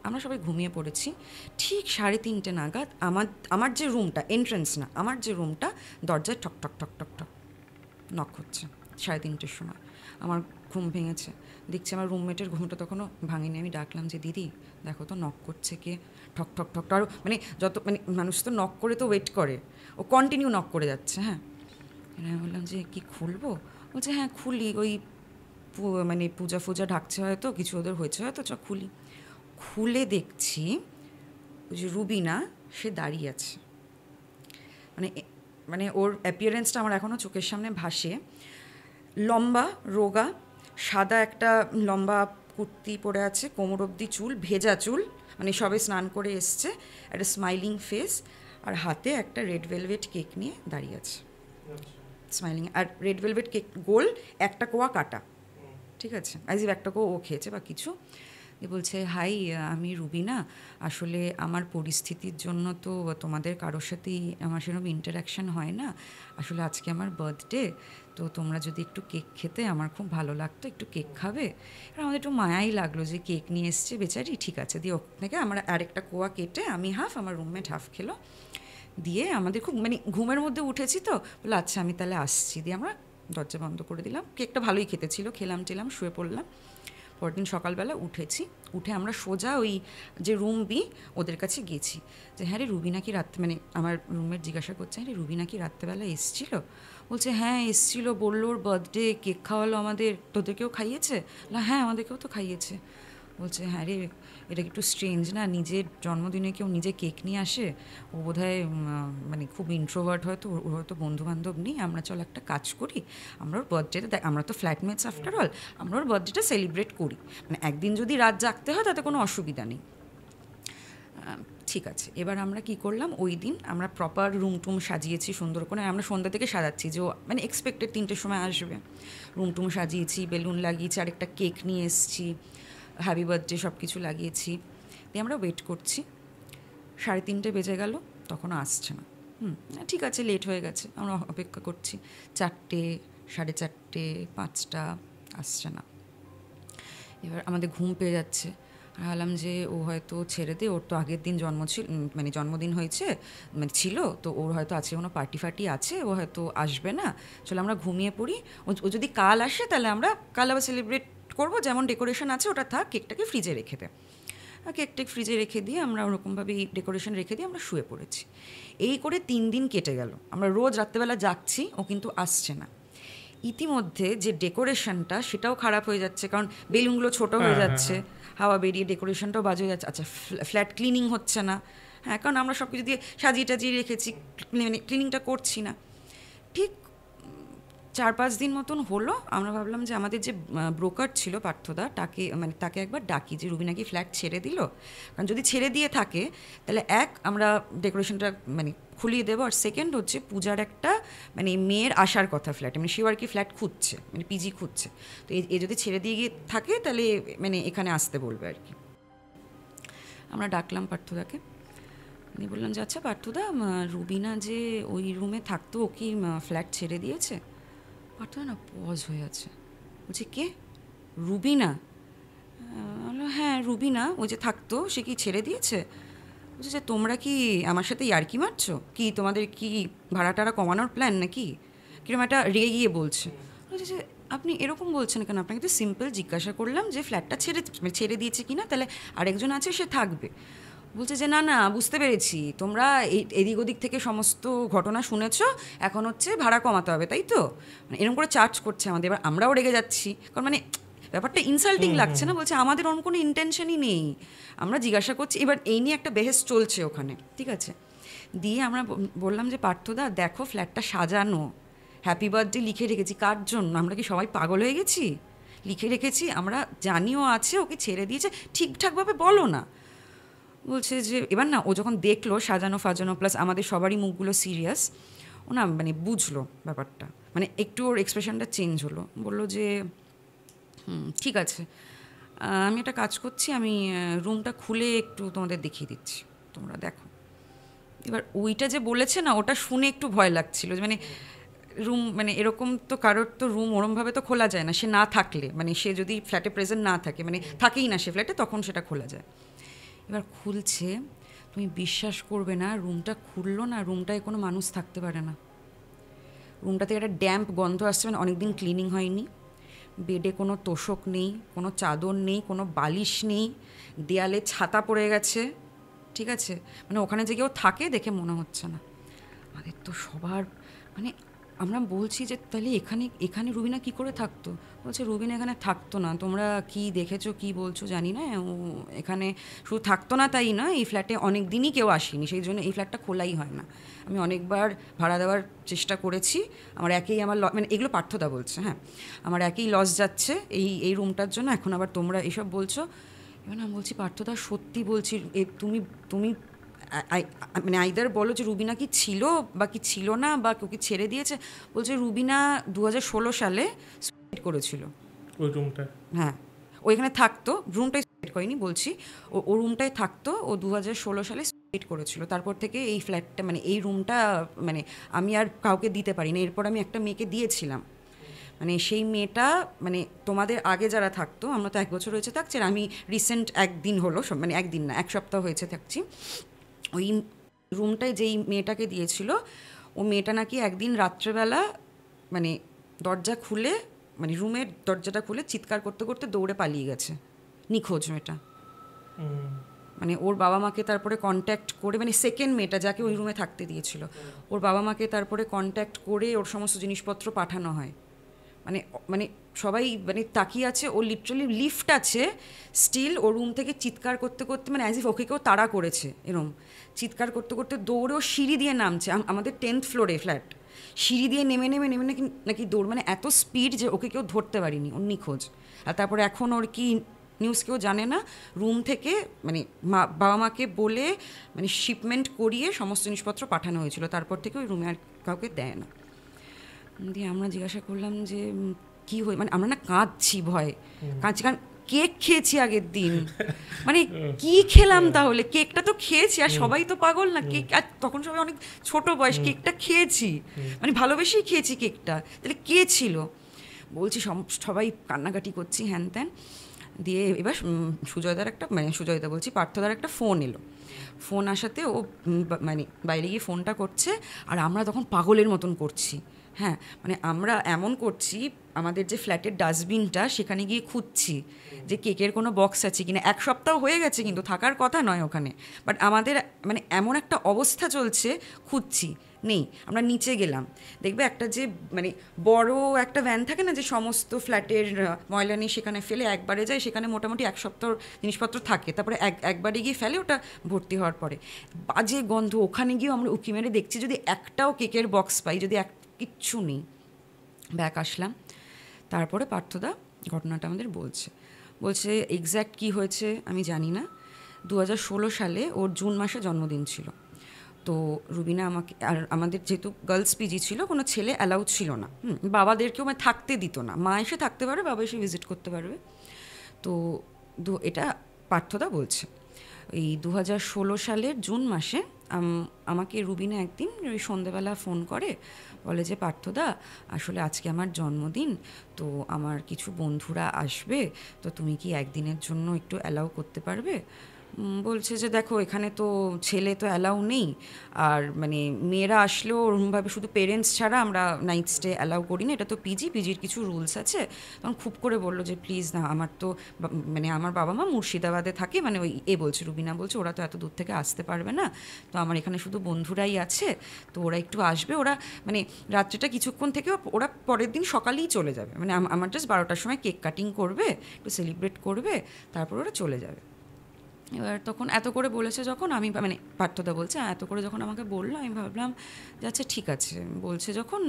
আমরা সবাই ঘুমিয়ে পড়েছি, ঠিক 3:30 নাগাদ আমার যে রুমটা, এন্ট্রান্স না, আমার যে রুমটা, দরজায় ঠক ঠক ঠক ঠক ঠক নক হচ্ছে 3:30-এর সময়। আমার ঘুম ভেঙেছে, দেখছি আমার রুমমেটের ঘুমটা তখনও ভাঙেনি। আমি ডাকলাম যে দিদি দেখো তো নক করছে কে, ঠক ঠক ঠক। আরও মানে যত মানে মানুষ তো নক করে তো ওয়েট করে, ও কন্টিনিউ নক করে যাচ্ছে। হ্যাঁ, আমি বললাম যে কি খুলবো? বলছে হ্যাঁ খুলি, ওই মানে পূজা ফুজা ঢাকছে হয়তো, কিছু ওদের হয়েছে হয়তো, চ খুলি। খুলে দেখছি ওই যে রুবিনা, সে দাঁড়িয়ে আছে। মানে মানে ওর অ্যাপিয়ারেন্সটা আমার এখনও চোখের সামনে ভাসে। লম্বা, রোগা, সাদা একটা লম্বা কুর্তি পরে আছে, কোমর অবধি চুল, ভেজা চুল, মানে সবে স্নান করে এসছে, একটা স্মাইলিং ফেস, আর হাতে একটা রেড ভেলভেট কেক নিয়ে দাঁড়িয়ে আছে, স্মাইলিং। আর রেড ভেলভেট কেক গোল, একটা কোয়া কাটা, ঠিক আছে, অ্যাজ ইফ একটা কোয়া ও খেয়েছে বা কিছু। বলছে হাই, আমি রুবিনা, আসলে আমার পরিস্থিতির জন্য তো তোমাদের কারোর সাথেই আমার সেরকম ইন্টারাকশান হয় না, আসলে আজকে আমার বার্থডে, তো তোমরা যদি একটু কেক খেতে আমার খুব ভালো লাগতো, একটু কেক খাবে। আর আমাদের একটু মায়াই লাগলো যে কেক নিয়ে এসছে বেচারি, ঠিক আছে দিয়ে ওখানে আমরা আরেকটা কোয়া কেটে আমি হাফ, আমার রুমমেট হাফ খেলো। দিয়ে আমাদের খুব মানে ঘুমের মধ্যে উঠেছি তো, বলে আচ্ছা আমি তাহলে আসছি, দিয়ে আমরা দরজা বন্ধ করে দিলাম। কেকটা ভালোই খেতে ছিল, খেলাম টেলাম, শুয়ে পড়লাম। পরদিন সকালবেলা উঠে আমরা সোজা ওই যে রুম বি ওদের কাছে গেছি, যে হ্যাঁ রে রুবি নাকি রাত্রে, মানে আমার রুমমেট জিজ্ঞাসা করছে হ্যাঁ রে রুবি নাকি রাত্রেবেলা এসছিল? বলছে হ্যাঁ এসছিল, বললো ওর বার্থডে, কেক খাওয়ালো আমাদের, তোদেরকেও খাইয়েছে? হ্যাঁ আমাদেরকেও তো খাইয়েছে। বলছে হ্যাঁ রে, এটা একটু স্ট্রেঞ্জ না, নিজের জন্মদিনে কেউ নিজে কেক নিয়ে আসে, ও বোধহয় মানে খুব ইন্ট্রোভার্ট, হয়তো ওর হয়তো বন্ধুবান্ধব নেই, আমরা চল একটা কাজ করি, আমরা ওর বার্থডেটা, আমরা তো ফ্ল্যাটমেটস আফটার অল, আমরা ওর বার্থডেটা সেলিব্রেট করি, মানে একদিন যদি রাত জাগতে হয় তাতে কোনো অসুবিধা নেই। ঠিক আছে, এবার আমরা কি করলাম, ওই দিন আমরা প্রপার রুম টুম সাজিয়েছি সুন্দর করে, আমরা সন্ধ্যা থেকে সাজাচ্ছি যে ও মানে এক্সপেক্টেড 3টের সময় আসবে, রুম টুম সাজিয়েছি, বেলুন লাগিয়েছি, আর একটা কেক নিয়ে এসেছি, হ্যাপি বার্থডে সব কিছু লাগিয়েছি। দিয়ে আমরা ওয়েট করছি, 3:30 বেজে গেল, তখনও আসছে না। ঠিক আছে, লেট হয়ে গেছে, আমরা অপেক্ষা করছি, 4টে, 4:30, 5টা, আসছে না। এবার আমাদের ঘুম পেয়ে যাচ্ছে, ভাবলাম যে ও হয়তো ছেড়ে দে, ওর তো আগের দিন মানে জন্মদিন হয়েছে, মানে ছিল তো, ওর হয়তো আছে কোনো পার্টি ফার্টি আছে, ও হয়তো আসবে না, চলো আমরা ঘুমিয়ে পড়ি, ও যদি কাল আসে তাহলে আমরা কাল আবার সেলিব্রেট করবো, যেমন ডেকোরেশন আছে ওটা থাক, কেকটাকে ফ্রিজে রেখে দে। কেকটেক ফ্রিজে রেখে দিয়ে আমরা ওরকমভাবেই ডেকোরেশন রেখে দিয়ে আমরা শুয়ে পড়েছি। এই করে 3 দিন কেটে গেল, আমরা রোজ রাত্রেবেলা জাগছি, ও কিন্তু আসছে না। ইতিমধ্যে যে ডেকোরেশনটা সেটাও খারাপ হয়ে যাচ্ছে, কারণ বেলুনগুলো ছোট হয়ে যাচ্ছে, হাওয়া বেরিয়ে ডেকোরেশনটাও বাজে হয়ে যাচ্ছে। আচ্ছা, ফ্ল্যাট ক্লিনিং হচ্ছে না, হ্যাঁ, কারণ আমরা সব কিছু দিয়ে সাজিয়ে টাজিয়ে রেখেছি, মানে ক্লিনিংটা করছি না। ঠিক 4-5 দিন মতন হলো, আমরা ভাবলাম যে আমাদের যে ব্রোকার ছিল পার্থদা, তাকে একবার ডাকি, যে রুবি নাকি ফ্ল্যাট ছেড়ে দিল, কারণ যদি ছেড়ে দিয়ে থাকে তাহলে আমরা ডেকোরেশনটা মানে খুলিয়ে দেবো, আর সেকেন্ড হচ্ছে পূজার একটা মানে মেয়ের আসার কথা ফ্ল্যাটে, মানে সেও আর কি ফ্ল্যাট খুঁজছে, মানে পিজি খুঁজছে, তো এ যদি ছেড়ে দিয়ে গিয়ে থাকে তাহলে মানে এখানে আসতে বলবে আর কি। আমরা ডাকলাম পার্থদাকে, আমি বললাম যে আচ্ছা পার্থদা, রুবিনা যে ওই রুমে থাকতো, ও কি ফ্ল্যাট ছেড়ে দিয়েছে? পার্থদা না পজ হয়ে আছে, বলছে কে? রুবিনা? বললো হ্যাঁ রুবিনা, ওই যে থাকতো, সে কি ছেড়ে দিয়েছে? বলছে যে তোমরা কি আমার সাথে ইয়ার্কি মারছো কি, তোমাদের কি ভাড়া টাড়া কমানোর প্ল্যান নাকি? কিরকম একটা রেগে গিয়ে বলছে। বলছে যে আপনি এরকম বলছেন কেন, আপনাকে তো সিম্পল জিজ্ঞাসা করলাম যে ফ্ল্যাটটা ছেড়ে দিয়েছে কি না, তাহলে আরেকজন আছে সে থাকবে। বলছে যে না না, বুঝতে পেরেছি, তোমরা এদিক ওদিক থেকে সমস্ত ঘটনা শুনেছ, এখন হচ্ছে ভাড়া কমাতে হবে, তাই তো? মানে এরকম করে চার্জ করছে আমাদের, এবার আমরাও রেগে যাচ্ছি, কারণ মানে ব্যাপারটা ইনসাল্টিং লাগছে না? বলছে আমাদের অন্য কোনো ইন্টেনশনই নেই, আমরা জিজ্ঞাসা করছি। এবার এই নিয়ে একটা বেহেস চলছে ওখানে, ঠিক আছে। দিয়ে আমরা বললাম যে পার্থদা দেখো, ফ্ল্যাটটা সাজানো, হ্যাপি বার্থডে লিখে রেখেছি, কার জন্য? আমরা কি সবাই পাগল হয়ে গেছি? লিখে রেখেছি, আমরা জানিও আছে, ওকে ছেড়ে দিয়েছে, ঠিকঠাকভাবে বলো না। বলছে যে এবার না ও যখন দেখলো সাজানো ফাজানো প্লাস আমাদের সবারই মুখগুলো সিরিয়াস, ও না মানে বুঝলো ব্যাপারটা, মানে একটু ওর এক্সপ্রেশনটা চেঞ্জ হলো। বললো যে ঠিক আছে, আমি একটা কাজ করছি, আমি রুমটা খুলে একটু তোমাদের দেখিয়ে দিচ্ছি, তোমরা দেখো। এবার ওইটা যে বলেছে না, ওটা শুনে একটু ভয় লাগছিল, মানে রুম মানে এরকম তো কারোর তো রুম ওরমভাবে তো খোলা যায় না, সে না থাকলে, মানে সে যদি ফ্ল্যাটে প্রেজেন্ট না থাকে, মানে থাকেই না সে ফ্ল্যাটে, তখন সেটা খোলা যায়। এবার খুলছে, তুমি বিশ্বাস করবে না, রুমটা খুললো না, রুমটায় কোনো মানুষ থাকতে পারে না। রুমটা থেকে একটা ড্যাম্প গন্ধ আসছে, মানে অনেকদিন ক্লিনিং হয়নি। বেডে কোনো তোষক নেই, কোনো চাদর নেই, কোনো বালিশ নেই, দেয়ালে ছাতা পড়ে গেছে, ঠিক আছে, মানে ওখানে যে কেউ থাকে দেখে মনে হচ্ছে না। আমাদের তো সবার মানে আমরা বলছি যে তাহলে এখানে রুবিনা কি করে থাকতো? বলছে রুবিনা এখানে থাকতো না, তোমরা কি দেখেছো কি বলছো জানি না, ও এখানে শুধু থাকতো না তাই না, এই ফ্ল্যাটে অনেক দিনই কেউ আসেনি, সেই জন্য এই ফ্ল্যাটটা খোলাই হয় না। আমি অনেকবার ভাড়া দেওয়ার চেষ্টা করেছি, আমার আমার মানে এগুলো পার্থদা বলছে, হ্যাঁ, আমার একই লস যাচ্ছে এই রুমটার জন্য, এখন আবার তোমরা এসব বলছো। এবার আমি বলছি পার্থদা সত্যি বলছি, তুমি তুমি মানে আইদার বলো যে রুবিনা কি ছিল বা কি ছিল না, বা কেউ ছেড়ে দিয়েছে। বলছে রুবিনা 2016 সালে সুইসাইড করেছিল ওই রুমটা, হ্যাঁ, ওইখানে থাকতো, রুমটাই সুইসাইড করেনি বলছি, ও রুমটাই থাকতো, ও 2016 সালে সুইসাইড করেছিল। তারপর থেকে এই ফ্ল্যাটটা মানে এই রুমটা মানে আমি আর কাউকে দিতে পারি না। এরপর আমি একটা মেয়েকে দিয়েছিলাম, মানে সেই মেয়েটা মানে তোমাদের আগে যারা থাকতো, আমরা তো 1 বছর হয়েছে থাকছি, আর আমি রিসেন্ট একদিন হলো, মানে একদিন না 1 সপ্তাহ হয়েছে থাকছি। ওই রুমটায় যেই মেয়েটাকে দিয়েছিল, ও মেয়েটা নাকি একদিন রাত্রেবেলা মানে দরজা খুলে, মানে রুমের দরজাটা খুলে চিৎকার করতে করতে দৌড়ে পালিয়ে গেছে, নিখোঁজ মেয়েটা। মানে ওর বাবা মাকে তারপরে কন্ট্যাক্ট করে, মানে সেকেন্ড মেয়েটা যাকে ওই রুমে থাকতে দিয়েছিল, ওর বাবা মাকে তারপরে কন্ট্যাক্ট করে ওর সমস্ত জিনিসপত্র পাঠানো হয়। মানে মানে সবাই মানে তাকিয়ে আছে, ও লিটারালি লিফট আছে স্টিল, ও রুম থেকে চিৎকার করতে করতে, মানে অ্যাজ ইফ ওকে কেউ তাড়া করেছে এরম, চিৎকার করতে করতে দৌড়ে ও সিঁড়ি দিয়ে নামছে, আমাদের 10th ফ্লোরে ফ্ল্যাট, সিঁড়ি দিয়ে নেমে নেমে নেমে নাকি দৌড়, মানে এত স্পিড যে ওকে কেউ ধরতে পারিনি, ওর নিখোঁজ। আর তারপরে এখন ওর কি নিউজ কেউ জানে না, রুম থেকে মানে বাবা মাকে বলে মানে শিপমেন্ট করিয়ে সমস্ত জিনিসপত্র পাঠানো হয়েছিল, তারপর থেকে ওই রুমে আর কাউকে দেয় না। দিয়ে আমরা জিজ্ঞাসা করলাম যে কী হয়ে, মানে আমরা না কাঁদছি ভয়, কাঁদছি, কারণ কেক খেয়েছি আগের দিন, মানে কি খেলাম তাহলে, কেকটা তো খেয়েছি, আর সবাই তো পাগল না কেক, আর তখন সবাই অনেক ছোট বয়স, কেকটা খেয়েছি, মানে ভালোবেসেই খেয়েছি কেকটা, তাহলে কে ছিল? বলছি সবাই কান্নাকাটি করছি হ্যান ত্যান। দিয়ে এবার সুজয়দার একটা, মানে সুজয়দা বলছি পার্থদার একটা ফোন এলো, ফোন আসাতে ও মানে বাইরে গিয়ে ফোনটা করছে, আর আমরা তখন পাগলের মতন করছি, হ্যাঁ, মানে আমরা এমন করছি, আমাদের যে ফ্ল্যাটের ডাস্টবিনটা সেখানে গিয়ে খুঁজছি যে কেকের কোনো বক্স আছে কিনা। 1 সপ্তাহ হয়ে গেছে, কিন্তু থাকার কথা নয় ওখানে, বাট আমাদের মানে এমন একটা অবস্থা চলছে, খুঁজছি, নেই। আমরা নিচে গেলাম, দেখবে একটা যে মানে বড় একটা ভ্যান থাকে না, যে সমস্ত ফ্ল্যাটের ময়লা নিয়ে সেখানে ফেলে একবারে যায়, সেখানে মোটামুটি 1 সপ্তাহ জিনিসপত্র থাকে, তারপরে একবারে গিয়ে ফেলে, ওটা ভর্তি হওয়ার পরে বাজে গন্ধ, ওখানে গিয়েও আমরা উকি মেরে দেখছি যদি একটাও কেকের বক্স পাই, যদি কিচ্ছু নেই। ব্যাক আসলাম, তারপরে পার্থদা ঘটনাটা আমাদের বলছে এক্স্যাক্ট কী হয়েছে আমি জানি না। 2016 সালে ওর জুন মাসে জন্মদিন ছিল, তো রুবিনা আমাকে, আর আমাদের যেহেতু গার্লস পিজি ছিল, কোনো ছেলে অ্যালাউড ছিল না, বাবাদেরকেও মানে থাকতে দিত না, মা এসে থাকতে পারবে, বাবা এসে ভিজিট করতে পারবে। তো এটা পার্থদা বলছে এই 2016 সালের জুন মাসে আমাকে রুবিনা একদিন ওই সন্ধেবেলা ফোন করে, বলে যে পার্থদা আসলে আজকে আমার জন্মদিন, তো আমার কিছু বন্ধুরা আসবে, তো তুমি কি একদিনের জন্য একটু অ্যালাউ করতে পারবে? বলছে যে দেখো এখানে তো ছেলে তো অ্যালাউ নেই, আর মানে মেয়েরা আসলেও ওরকমভাবে শুধু পেরেন্টস ছাড়া আমরা নাইট স্টে অ্যালাউ করি না, এটা তো পিজির কিছু রুলস আছে। তখন খুব করে বললো যে প্লিজ না, আমার তো মানে আমার বাবা মা মুর্শিদাবাদে থাকে, মানে ওই বলছে রুবিনা বলছে ওরা তো এত দূর থেকে আসতে পারবে না, তো আমার এখানে শুধু বন্ধুরাই আছে, তো ওরা একটু আসবে, ওরা মানে রাত্রিটা কিছুক্ষণ থেকে ওরা পরের দিন সকালেই চলে যাবে, মানে আমার জাস্ট 12টার সময় কেক কাটিং করবে, একটু সেলিব্রেট করবে, তারপর ওরা চলে যাবে। এবার তখন এত করে বলেছে যখন আমি মানে পার্থদা বলছে এত করে যখন আমাকে বললো আমি ভাবলাম যে আচ্ছা ঠিক আছে বলছে যখন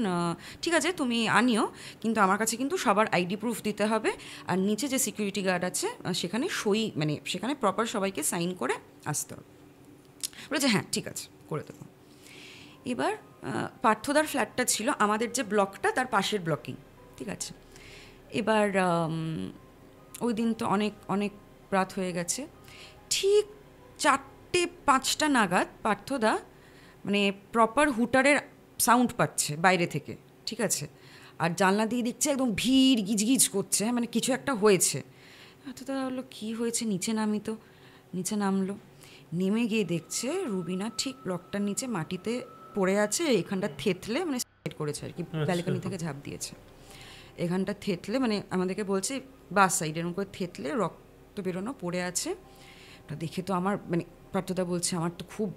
ঠিক আছে তুমি আনিও, কিন্তু আমার কাছে কিন্তু সবার আইডি প্রুফ দিতে হবে, আর নিচে যে সিকিউরিটি গার্ড আছে সেখানে সই মানে সেখানে প্রপার সবাইকে সাইন করে আসতে হবে। বলেছে হ্যাঁ ঠিক আছে করে দেবো। এবার পার্থদার ফ্ল্যাটটা ছিল আমাদের যে ব্লকটা তার পাশের ব্লকেই, ঠিক আছে। এবার ওই দিন তো অনেক অনেক রাত হয়ে গেছে, ঠিক 4টে-5টা নাগাদ পার্থদা মানে প্রপার হুটারের সাউন্ড পাচ্ছে বাইরে থেকে, ঠিক আছে, আর জানলা দিয়ে দেখছে একদম ভিড় গিজগিজ করছে, মানে কিছু একটা হয়েছে। পার্থদা হলো কী হয়েছে, নিচে নামি তো, নিচে নামলো, নেমে গিয়ে দেখছে রুবিনা ঠিক ব্লকটার নিচে মাটিতে পড়ে আছে, এখানটা থেতলে মানে সাইড করেছে আর কি, ব্যালকনি থেকে ঝাঁপ দিয়েছে, এখানটা থেতলে মানে আমাদেরকে বলছে বাস সাইডের করে থেতলে রক্ত বেরোনো পড়ে আছে। ওটা দেখে তো আমার মানে পার্থদা বলছে আমার তো খুব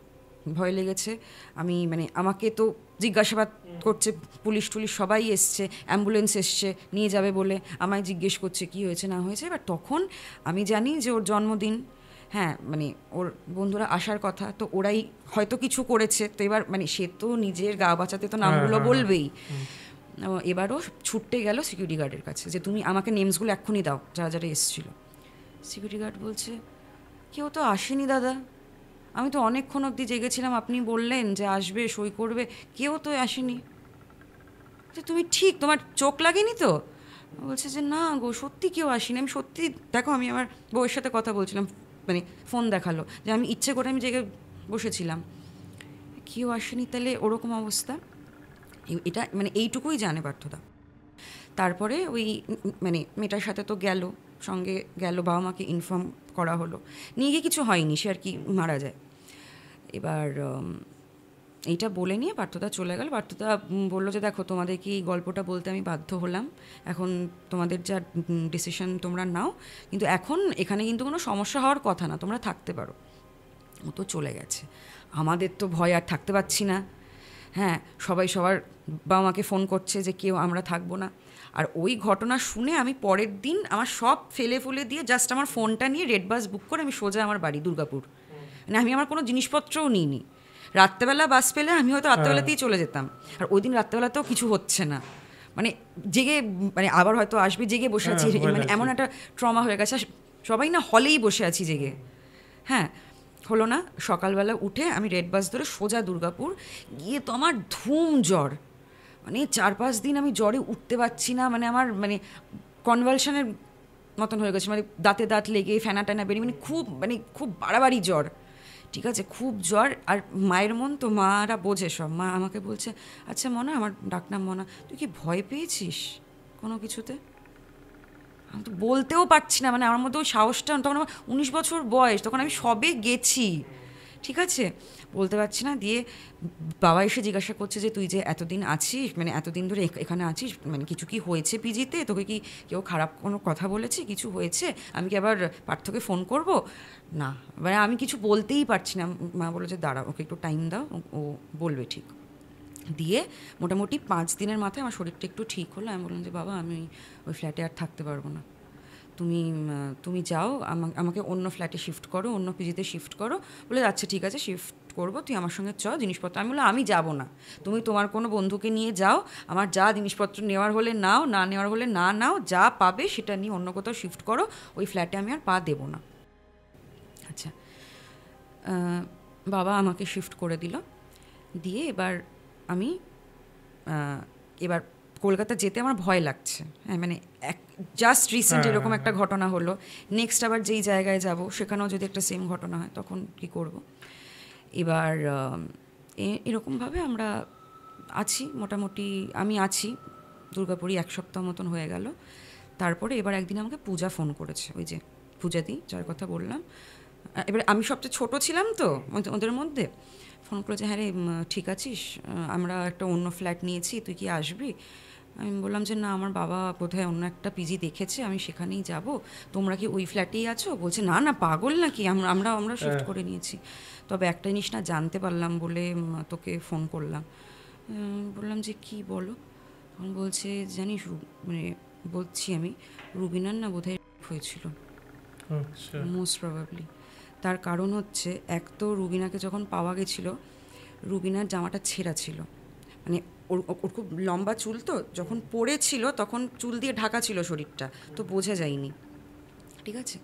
ভয় লেগেছে, আমি মানে আমাকে তো জিজ্ঞাসাবাদ করছে, পুলিশ টুলিশ সবাই এসছে, অ্যাম্বুলেন্স এসছে নিয়ে যাবে বলে আমায় জিজ্ঞেস করছে কী হয়েছে না হয়েছে। এবার তখন আমি জানি যে ওর জন্মদিন, হ্যাঁ মানে ওর বন্ধুরা আসার কথা, তো ওরাই হয়তো কিছু করেছে, তো এবার মানে সে তো নিজের গা বাঁচাতে তো নামগুলো বলবেই। এবারও ছুটতে গেল সিকিউরিটি গার্ডের কাছে যে তুমি আমাকে নেমসগুলো এক্ষুনি দাও যারা যারা এসেছিলো। সিকিউরিটি গার্ড বলছে কেউ তো আসেনি দাদা, আমি তো অনেকক্ষণ অবধি জেগেছিলাম, আপনি বললেন যে আসবে সই করবে, কেউ তো আসেনি। যে তুমি ঠিক তোমার চোখ লাগেনি তো? বলছে যে না গো সত্যি কেউ আসেনি, আমি সত্যি দেখো আমি আমার বউয়ের সাথে কথা বলছিলাম, মানে ফোন দেখালো যে আমি ইচ্ছে করে আমি জেগে বসেছিলাম, কেউ আসেনি। তাহলে ওরকম অবস্থা, এটা মানে এইটুকুই জানে পার্থদা। তারপরে ওই মানে মেয়েটার সাথে তো গেল, সঙ্গে গেল, বাবা মাকে ইনফর্ম করা হলো, নিয়ে গিয়ে কিছু হয়নি, সে আর কি মারা যায়। এবার এইটা বলে নিয়ে পার্থদা চলে গেল। পার্থদা বললো যে দেখো তোমাদেরকে এই গল্পটা বলতে আমি বাধ্য হলাম, এখন তোমাদের যা ডিসিশন তোমরা নাও, কিন্তু এখন এখানে কিন্তু কোনো সমস্যা হওয়ার কথা না, তোমরা থাকতে পারো। ও তো চলে গেছে, আমাদের তো ভয় আর থাকতে পারছি না, হ্যাঁ সবাই সবার বাবা মাকে ফোন করছে যে কেউ আমরা থাকবো না। আর ওই ঘটনা শুনে আমি পরের দিন আমার সব ফেলে ফুলে দিয়ে জাস্ট আমার ফোনটা নিয়ে রেড বাস বুক করে আমি সোজা আমার বাড়ি দুর্গাপুর, মানে আমি আমার কোনো জিনিসপত্রও নিইনি। রাত্রেবেলা বাস পেলে আমি হয়তো রাত্রেবেলাতেই চলে যেতাম, আর ওই দিন রাত্রেবেলাতেও কিছু হচ্ছে না, মানে জেগে মানে আবার হয়তো আসবে, জেগে বসে আছি, মানে এমন একটা ট্রমা হয়ে গেছে, সবাই না হলেই বসে আছি জেগে। হ্যাঁ হলো না, সকালবেলা উঠে আমি রেড বাস ধরে সোজা দুর্গাপুর গিয়ে তো আমার ধুম জ্বর, মানে 4-5 দিন আমি জ্বরে উঠতে পারছি না, মানে আমার মানে কনভালশনের মতন হয়ে গেছে, মানে দাঁতে দাঁত লেগে ফেনা টেনা বেরিয়ে মানে খুব বাড়াবাড়ি জ্বর, ঠিক আছে, খুব জ্বর। আর মায়ের মন তো, মারা বোঝে সব, মা আমাকে বলছে আচ্ছা মনা, আমার ডাকনাম মনা, তুই কি ভয় পেয়েছিস কোনো কিছুতে? আমি তো বলতেও পারছি না, মানে আমার মধ্যে ওই সাহসটা, তখন আমার 19 বছর বয়স, তখন আমি সবে গেছি, ঠিক আছে, বলতে পারছি না। দিয়ে বাবা এসে জিজ্ঞাসা করছে যে তুই যে এতদিন আছিস, মানে এতদিন ধরে এখানে আছিস, মানে কিছু কি হয়েছে পিজিতে, তোকে কি কেউ খারাপ কোনো কথা বলেছে, কিছু হয়েছে, আমি কি আবার পার্থকে ফোন করব? না, মানে আমি কিছু বলতেই পারছি না। মা বলে যে দাঁড়াও, ওকে একটু টাইম দাও, ও বলবে ঠিক। দিয়ে মোটামুটি 5 দিনের মাথায় আমার শরীরটা একটু ঠিক হলো, আমি বললাম যে বাবা আমি ওই ফ্ল্যাটে আর থাকতে পারবো না, তুমি যাও, আমাকে অন্য ফ্ল্যাটে শিফট করো, অন্য পিজিতে শিফট করো। বলে আচ্ছা ঠিক আছে শিফট করবো, তুই আমার সঙ্গে চ জিনিসপত্র। আমি বললাম আমি যাব না, তুমি তোমার কোনো বন্ধুকে নিয়ে যাও, আমার যা জিনিসপত্র নেওয়ার হলে নাও, না নেওয়ার হলে না নাও, যা পাবে সেটা নিয়ে অন্য কোথাও শিফট করো, ওই ফ্ল্যাটে আমি আর পা দেবো না। আচ্ছা, বাবা আমাকে শিফট করে দিল। দিয়ে এবার আমি এবার কলকাতা যেতে আমার ভয় লাগছে, হ্যাঁ মানে জাস্ট রিসেন্ট এরকম একটা ঘটনা হলো, নেক্সট আবার যেই জায়গায় যাব সেখানেও যদি একটা সেম ঘটনা হয় তখন কি করব। এবার এরকমভাবে আমরা আছি, মোটামুটি আমি আছি দুর্গাপুরে 1 সপ্তাহ মতন হয়ে গেল। তারপরে এবার একদিন আমাকে পূজা ফোন করেছে, ওই যে পূজাদি যার কথা বললাম, এবার আমি সবচেয়ে ছোট ছিলাম তো ওদের মধ্যে, ফোন করেছে হ্যাঁ রে ঠিক আছিস, আমরা একটা অন্য ফ্ল্যাট নিয়েছি, তুই কি আসবি? আমি বললাম যে না আমার বাবা বোধহয় অন্য একটা পিজি দেখেছে, আমি সেখানেই যাব, তোমরা কি ওই ফ্ল্যাটেই আছো? বলছে না না পাগল নাকি, আমরা শিফট করে নিয়েছি, তবে একটা জিনিস না জানতে পারলাম বলে তোকে ফোন করলাম। বললাম যে কি বলো? তখন বলছে জানিস মানে বলছি আমি রুবিনার না বোধহয় হয়েছিল মোস্ট প্রবাবলি। তার কারণ হচ্ছে, এক তো রুবিনাকে যখন পাওয়া গেছিলো, রুবিনার জামাটা ছেঁড়া ছিল, মানে ওর ওর খুব লম্বা চুল, তো যখন পড়েছিল তখন চুল দিয়ে ঢাকা ছিল শরীরটা, তো বোঝা যায়নি, ঠিক আছে।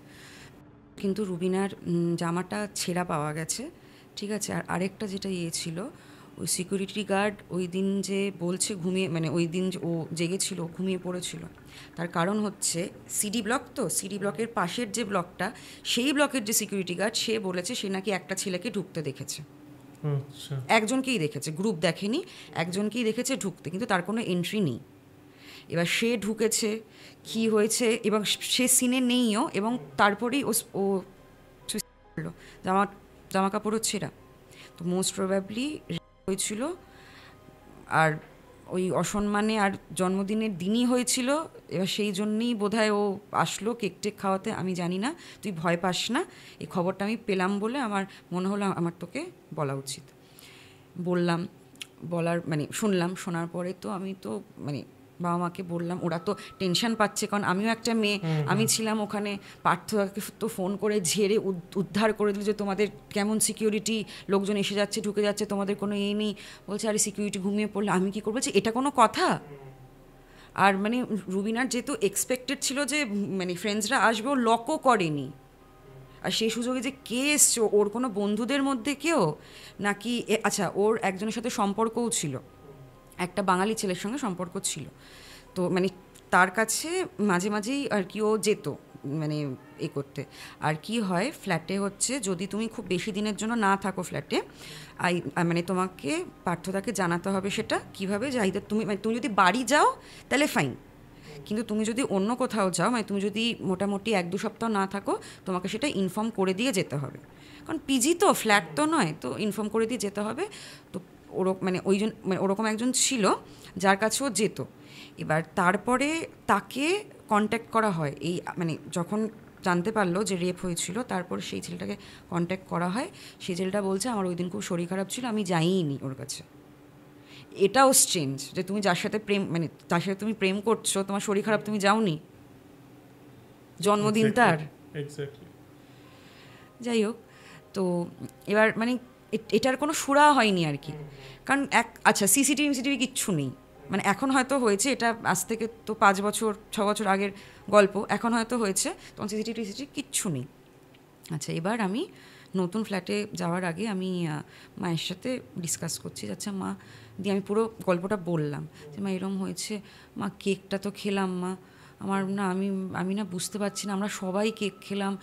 কিন্তু রুবিনার জামাটা ছেঁড়া পাওয়া গেছে, ঠিক আছে। আর আরেকটা যেটা ছিল, ওই সিকিউরিটি গার্ড ওই দিন যে বলছে ঘুমিয়ে, মানে ওই দিন ও জেগেছিল, ঘুমিয়ে পড়েছিল, তার কারণ হচ্ছে সিডি ব্লক, তো সিডি ব্লকের পাশের যে ব্লকটা, সেই ব্লকের যে সিকিউরিটি গার্ড, সে বলেছে সে নাকি একটা ছেলেকে ঢুকতে দেখেছে। একজনকেই দেখেছে, গ্রুপ দেখেনি, একজনকেই দেখেছে ঢুকতে, কিন্তু তার কোনো এন্ট্রি নেই। এবার সে ঢুকেছে, কি হয়েছে, এবং সে সিনে নেইও, এবং তারপরেই ও জামা জামা কাপড়ও ছেঁড়া, তো মোস্ট প্রবাবলি হয়েছিল। আর ওই অসম্মানে আর জন্মদিনের দিনই হয়েছিল, এবার সেই জন্যই বোধহয় ও আসলো কেক টেক খাওয়াতে, আমি জানি না। তুই ভয় পাস না, এই খবরটা আমি পেলাম বলে আমার মনে হলো আমার তোকে বলা উচিত। বলার মানে শুনলাম, শোনার পরে তো আমি তো মানে বাবা মাকে বললাম, ওরা তো টেনশন পাচ্ছে, কারণ আমিও একটা মেয়ে, আমি ছিলাম ওখানে। পার্থকে তো ফোন করে ঝেড়ে উদ্ধার করে দিল যে তোমাদের কেমন সিকিউরিটি, লোকজন এসে যাচ্ছে ঢুকে যাচ্ছে, তোমাদের কোনো নেই। বলছে আরে সিকিউরিটি ঘুমিয়ে পড়লে আমি কী করবো, এটা কোনো কথা? আর মানে রুবিনার যেহেতু এক্সপেক্টেড ছিল যে মানে ফ্রেন্ডসরা আসবে, ও লকও করেনি। আর সেই সুযোগে যে কে এসছে, ওর কোনো বন্ধুদের মধ্যে কেউ নাকি, আচ্ছা ওর একজনের সাথে সম্পর্কও ছিল, একটা বাঙালি ছেলের সঙ্গে সম্পর্ক ছিল, তো মানে তার কাছে মাঝে মাঝেই আর কি ও যেত মানে করতে। আর কি হয় ফ্ল্যাটে হচ্ছে, যদি তুমি খুব বেশি দিনের জন্য না থাকো ফ্ল্যাটে, মানে তোমাকে পার্থদাকে জানাতে হবে সেটা কীভাবে, যে তুমি মানে তুমি যদি বাড়ি যাও তাহলে ফাইন, কিন্তু তুমি যদি অন্য কোথাও যাও, মানে তুমি যদি মোটামুটি 1-2 সপ্তাহ না থাকো, তোমাকে সেটা ইনফর্ম করে দিয়ে যেতে হবে, কারণ পিজি তো, ফ্ল্যাট তো নয়, তো ইনফর্ম করে দিয়ে যেতে হবে। তো মানে ওরকম একজন ছিল যার কাছেও যেত। এবার তারপরে তাকে কন্ট্যাক্ট করা হয়, এই মানে যখন জানতে পারলো যে রেপ হয়েছিল, তারপর সেই ছেলেটাকে কন্ট্যাক্ট করা হয়। সেই ছেলেটা বলছে আমার ওই দিন খুব শরীর খারাপ ছিল, আমি যাইনি ওর কাছে। এটাও স্ট্রেঞ্জ যে তুমি যার সাথে মানে তার সাথে তুমি প্রেম করছো, তোমার শরীর খারাপ, তুমি যাওনি, জন্মদিন তার। যাই হোক, তো এবার মানে এটার কোনো সুরা হয়নি আর কি, কারণ আচ্ছা সিসিটিভি কিচ্ছু নেই, মানে এখন হয়তো হয়েছে, এটা আজ থেকে তো 5-6 বছর আগের গল্প, এখন হয়তো হয়েছে, তখন সিসিটিভি কিচ্ছু নেই। আচ্ছা, এবার আমি নতুন ফ্ল্যাটে যাওয়ার আগে আমি মায়ের সাথে ডিসকাস করছি, আচ্ছা মা, দিয়ে আমি পুরো গল্পটা বললাম যে মা এরকম হয়েছে, মা কেকটা তো খেলাম মা, আমার না আমি না বুঝতে পারছি না, আমরা সবাই কেক খেলাম,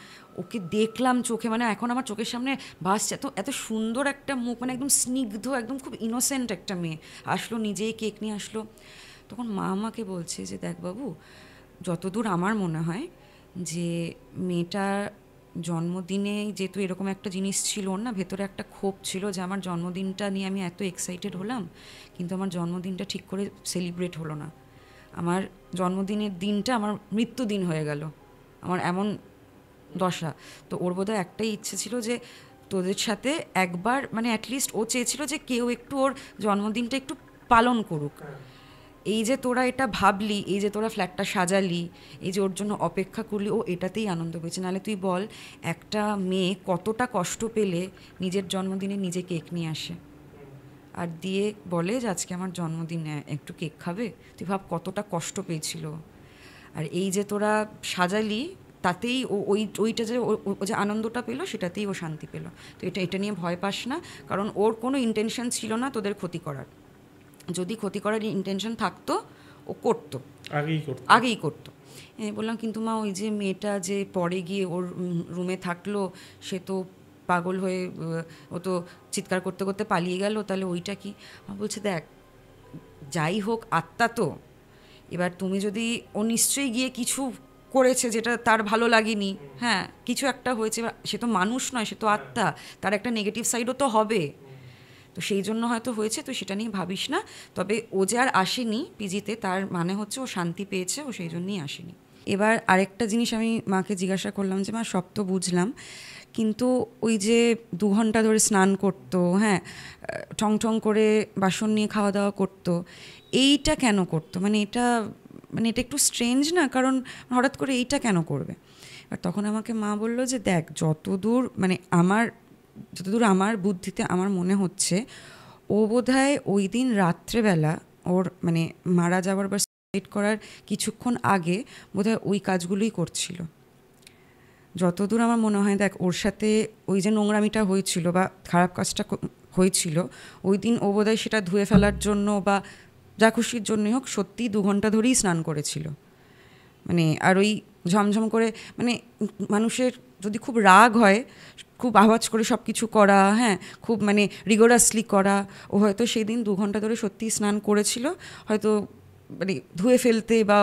ওকে দেখলাম চোখে, মানে এখন আমার চোখের সামনে ভাসছে, এত সুন্দর একটা মুখ, মানে একদম স্নিগ্ধ, একদম খুব ইনোসেন্ট একটা মেয়ে আসলো, নিজেই কেক নিয়ে আসলো। তখন মা আমাকে বলছে যে দেখ বাবু, যতদূর আমার মনে হয় যে মেয়েটা জন্মদিনে যেহেতু এরকম একটা জিনিস ছিল, ওর না ভেতরে একটা ক্ষোভ ছিল যে আমার জন্মদিনটা নিয়ে আমি এত এক্সাইটেড হলাম, কিন্তু আমার জন্মদিনটা ঠিক করে সেলিব্রেট হলো না, আমার জন্মদিনের দিনটা আমার মৃত্যুদিন হয়ে গেল, আমার এমন দশা। তো ওর বোধহয় একটাই ইচ্ছে ছিল যে তোদের সাথে একবার, মানে অ্যাটলিস্ট ও চেয়েছিল যে কেউ একটু ওর জন্মদিনটা একটু পালন করুক। এই যে তোরা এটা ভাবলি, এই যে তোরা ফ্ল্যাটটা সাজালি, এই যে ওর জন্য অপেক্ষা করলি, ও এটাতেই আনন্দ পেয়েছে। নাহলে তুই বল, একটা মেয়ে কতটা কষ্ট পেলে নিজের জন্মদিনে নিজে কেক নিয়ে আসে আর দিয়ে বলে যে আজকে আমার জন্মদিন, একটু কেক খাবে, তুই ভাব কতটা কষ্ট পেয়েছিল। আর এই যে তোরা সাজালি, তাতেই ওইটা যে ও যে আনন্দটা পেলো, সেটাতেই ও শান্তি পেলো। তো এটা নিয়ে ভয় পাস না, কারণ ওর কোনো ইন্টেনশন ছিল না তোদের ক্ষতি করার, যদি ক্ষতি করার ইন্টেনশন থাকতো ও করতো, আগেই করতো। বললাম কিন্তু মা, ওই যে মেয়েটা যে পরে গিয়ে ওর রুমে থাকলো, সে তো পাগল হয়ে, ও তো চিৎকার করতে করতে পালিয়ে গেল, তাহলে ওইটা কি? বলছে দেখ, যাই হোক আত্মা তো, এবার তুমি যদি, ও নিশ্চয়ই গিয়ে কিছু করেছে যেটা তার ভালো লাগেনি, হ্যাঁ কিছু একটা হয়েছে, সে তো মানুষ নয়, সে তো আত্মা, তার একটা নেগেটিভ সাইডও তো হবে, তো সেই জন্য হয়তো হয়েছে, তো সেটা নিয়ে ভাবিস না। তবে ও যে আর আসেনি পিজিতে, তার মানে হচ্ছে ও শান্তি পেয়েছে, ও সেই জন্যই আসেনি। এবার আরেকটা জিনিস আমি মাকে জিজ্ঞাসা করলাম যে মা, সব তো বুঝলাম, কিন্তু ওই যে 2 ঘন্টা ধরে স্নান করতো, হ্যাঁ ঠং ঠং করে বাসন নিয়ে খাওয়া দাওয়া করতো, এইটা কেন করতো? মানে এটা একটু স্ট্রেঞ্জ না? কারণ হঠাৎ করে এইটা কেন করবে? আর তখন আমাকে মা বললো যে দেখ যতদূর আমার বুদ্ধিতে আমার মনে হচ্ছে ও বোধহয় ওই দিন রাত্রেবেলা ওর মানে মারা যাওয়ার বা সুইসাইড করার কিছুক্ষণ আগে বোধহয় ওই কাজগুলোই করছিল। যতদূর আমার মনে হয় দেখ ওর সাথে ওই যে নোংরামিটা হয়েছিল বা খারাপ কাজটা হয়েছিল ওই দিন ও বোধহয় সেটা ধুয়ে ফেলার জন্য বা যা খুশির জন্যই হোক সত্যি 2 ঘন্টা ধরেই স্নান করেছিল। মানে আর ওই ঝমঝম করে মানে মানুষের যদি খুব রাগ হয় খুব আওয়াজ করে সব কিছু করা, হ্যাঁ খুব মানে রিগোরাসলি করা, ও হয়তো সেই দিন 2 ঘন্টা ধরে সত্যিই স্নান করেছিল হয়তো মানে ধুয়ে ফেলতে বা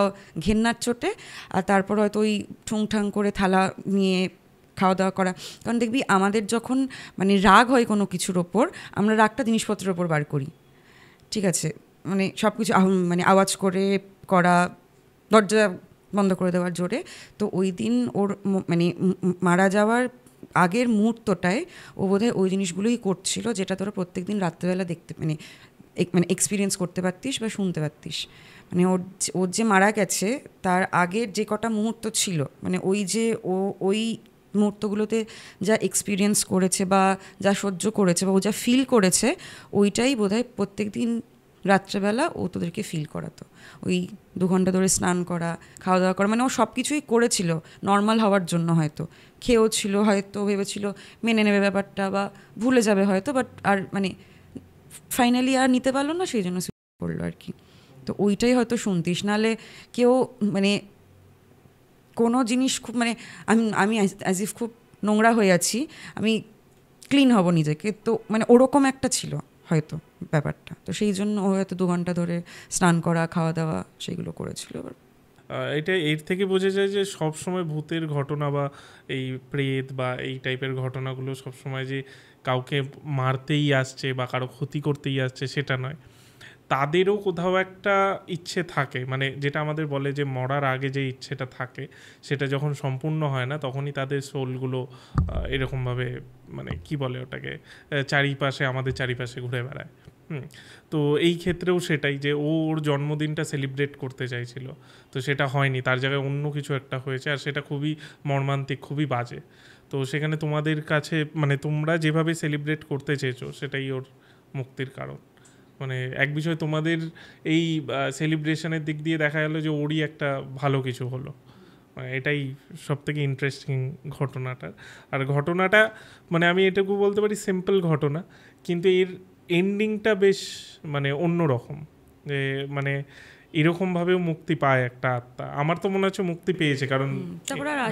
ঘেন্নার চোটে, আর তারপর হয়তো ওই ঠুংঠাং করে থালা নিয়ে খাওয়া দাওয়া করা। কারণ দেখবি আমাদের যখন মানে রাগ হয় কোনো কিছুর ওপর আমরা রাগটা জিনিসপত্রের ওপর বার করি, ঠিক আছে, মানে সব কিছু মানে আওয়াজ করে করা, দরজা বন্ধ করে দেওয়ার জোরে। তো ওই দিন ওর মানে মারা যাওয়ার আগের মুহূর্তটায় ও বোধহয় ওই জিনিসগুলোই করছিল যেটা তোরা প্রত্যেক দিন রাত্রেবেলা দেখতে মানে এক্সপিরিয়েন্স করতে পারতিস বা শুনতে পারতিস। মানে ওর যে মারা গেছে তার আগের যে কটা মুহূর্ত ছিল মানে ওই মুহূর্তগুলোতে যা এক্সপিরিয়েন্স করেছে বা যা সহ্য করেছে বা ও যা ফিল করেছে ওইটাই বোধহয় প্রত্যেক দিন রাত্রেবেলা ও তোদেরকে ফিল করাতো। ওই 2 ঘন্টা ধরে স্নান করা, খাওয়া দাওয়া করা, মানে ও সব কিছুই করেছিল নর্মাল হওয়ার জন্য। হয়তো খেয়েও ছিল, হয়তো ভেবেছিল মেনে নেবে ব্যাপারটা বা ভুলে যাবে হয়তো, বাট আর মানে ফাইনালি আর নিতে পারলো না, সেই জন্য সুইসাইড করলো আর কি। তো ওইটাই হয়তো শুনতিস, নাহলে কেউ মানে কোনো জিনিস খুব মানে আমি অ্যাজ ইফ খুব নোংরা হয়ে আছি, আমি ক্লিন হব নিজেকে, তো মানে ওরকম একটা ছিল হয়তো ব্যাপারটা। তো সেই জন্য ও হয়তো 2 ঘন্টা ধরে স্নান করা, খাওয়া দাওয়া সেগুলো করেছিল। এটা এর থেকে বোঝা যায় যে সব সময় ভূতের ঘটনা বা এই প্রেত বা এই টাইপের ঘটনাগুলো সব সময় যে কাউকে মারতেই আসছে বা কারো ক্ষতি করতেই আসছে সেটা নয়, তাদেরও কোথাও একটা ইচ্ছে থাকে, মানে যেটা আমাদের বলে যে মরার আগে যে ইচ্ছেটা থাকে সেটা যখন সম্পূর্ণ হয় না তখনই তাদের সোলগুলো এরকমভাবে মানে কি বলে ওটাকে আমাদের চারিপাশে ঘুরে বেড়ায়। তো এই ক্ষেত্রেও সেটাই যে ওর জন্মদিনটা সেলিব্রেট করতে চাইছিল, তো সেটা হয়নি, তার জায়গায় অন্য কিছু একটা হয়েছে, আর সেটা খুবই মর্মান্তিক, খুবই বাজে। তো সেখানে তোমাদের কাছে মানে তোমরা যেভাবে সেলিব্রেট করতে চেয়েছো সেটাই ওর মুক্তির কারণ। মানে এক বিষয় তোমাদের এই সেলিব্রেশনের দিক দিয়ে দেখা গেলো যে ওরই একটা ভালো কিছু হলো, মানে এটাই সবথেকে ইন্টারেস্টিং ঘটনাটা। আর ঘটনাটা মানে আমি এটুকু বলতে পারি সিম্পল ঘটনা, কিন্তু এর এন্ডিংটা বেশ মানে অন্যরকম, যে মানে এরকমভাবেও মুক্তি পায় একটা আত্মা। আমার তো মনে হচ্ছে মুক্তি পেয়েছে, কারণ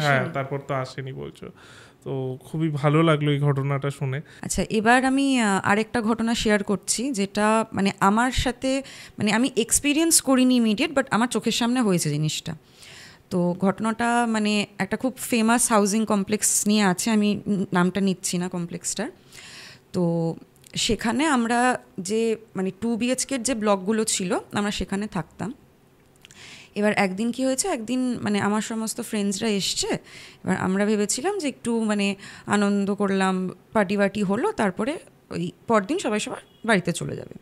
হ্যাঁ তারপর তো আসেনি বলছো। তো খুবই ভালো লাগলো এই ঘটনাটা শুনে। আচ্ছা, এবার আমি আরেকটা ঘটনা শেয়ার করছি যেটা মানে আমার সাথে মানে আমি এক্সপিরিয়েন্স করিনি ইমিডিয়েট, বাট আমার চোখের সামনে হয়েছে জিনিসটা। তো ঘটনাটা মানে একটা খুব ফেমাস হাউজিং কমপ্লেক্স নিয়ে আছে, আমি নামটা নিচ্ছি না কমপ্লেক্সটার। তো সেখানে আমরা যে মানে 2 BHK যে ব্লকগুলো ছিল আমরা সেখানে থাকতাম। এবার একদিন কি হয়েছে, একদিন মানে আমার সমস্ত ফ্রেন্ডসরা এসছে, এবার আমরা ভেবেছিলাম যে একটু মানে আনন্দ করলাম, পার্টি হলো, তারপরে ওই পরদিন সবাই সবার বাড়িতে চলে যাবে।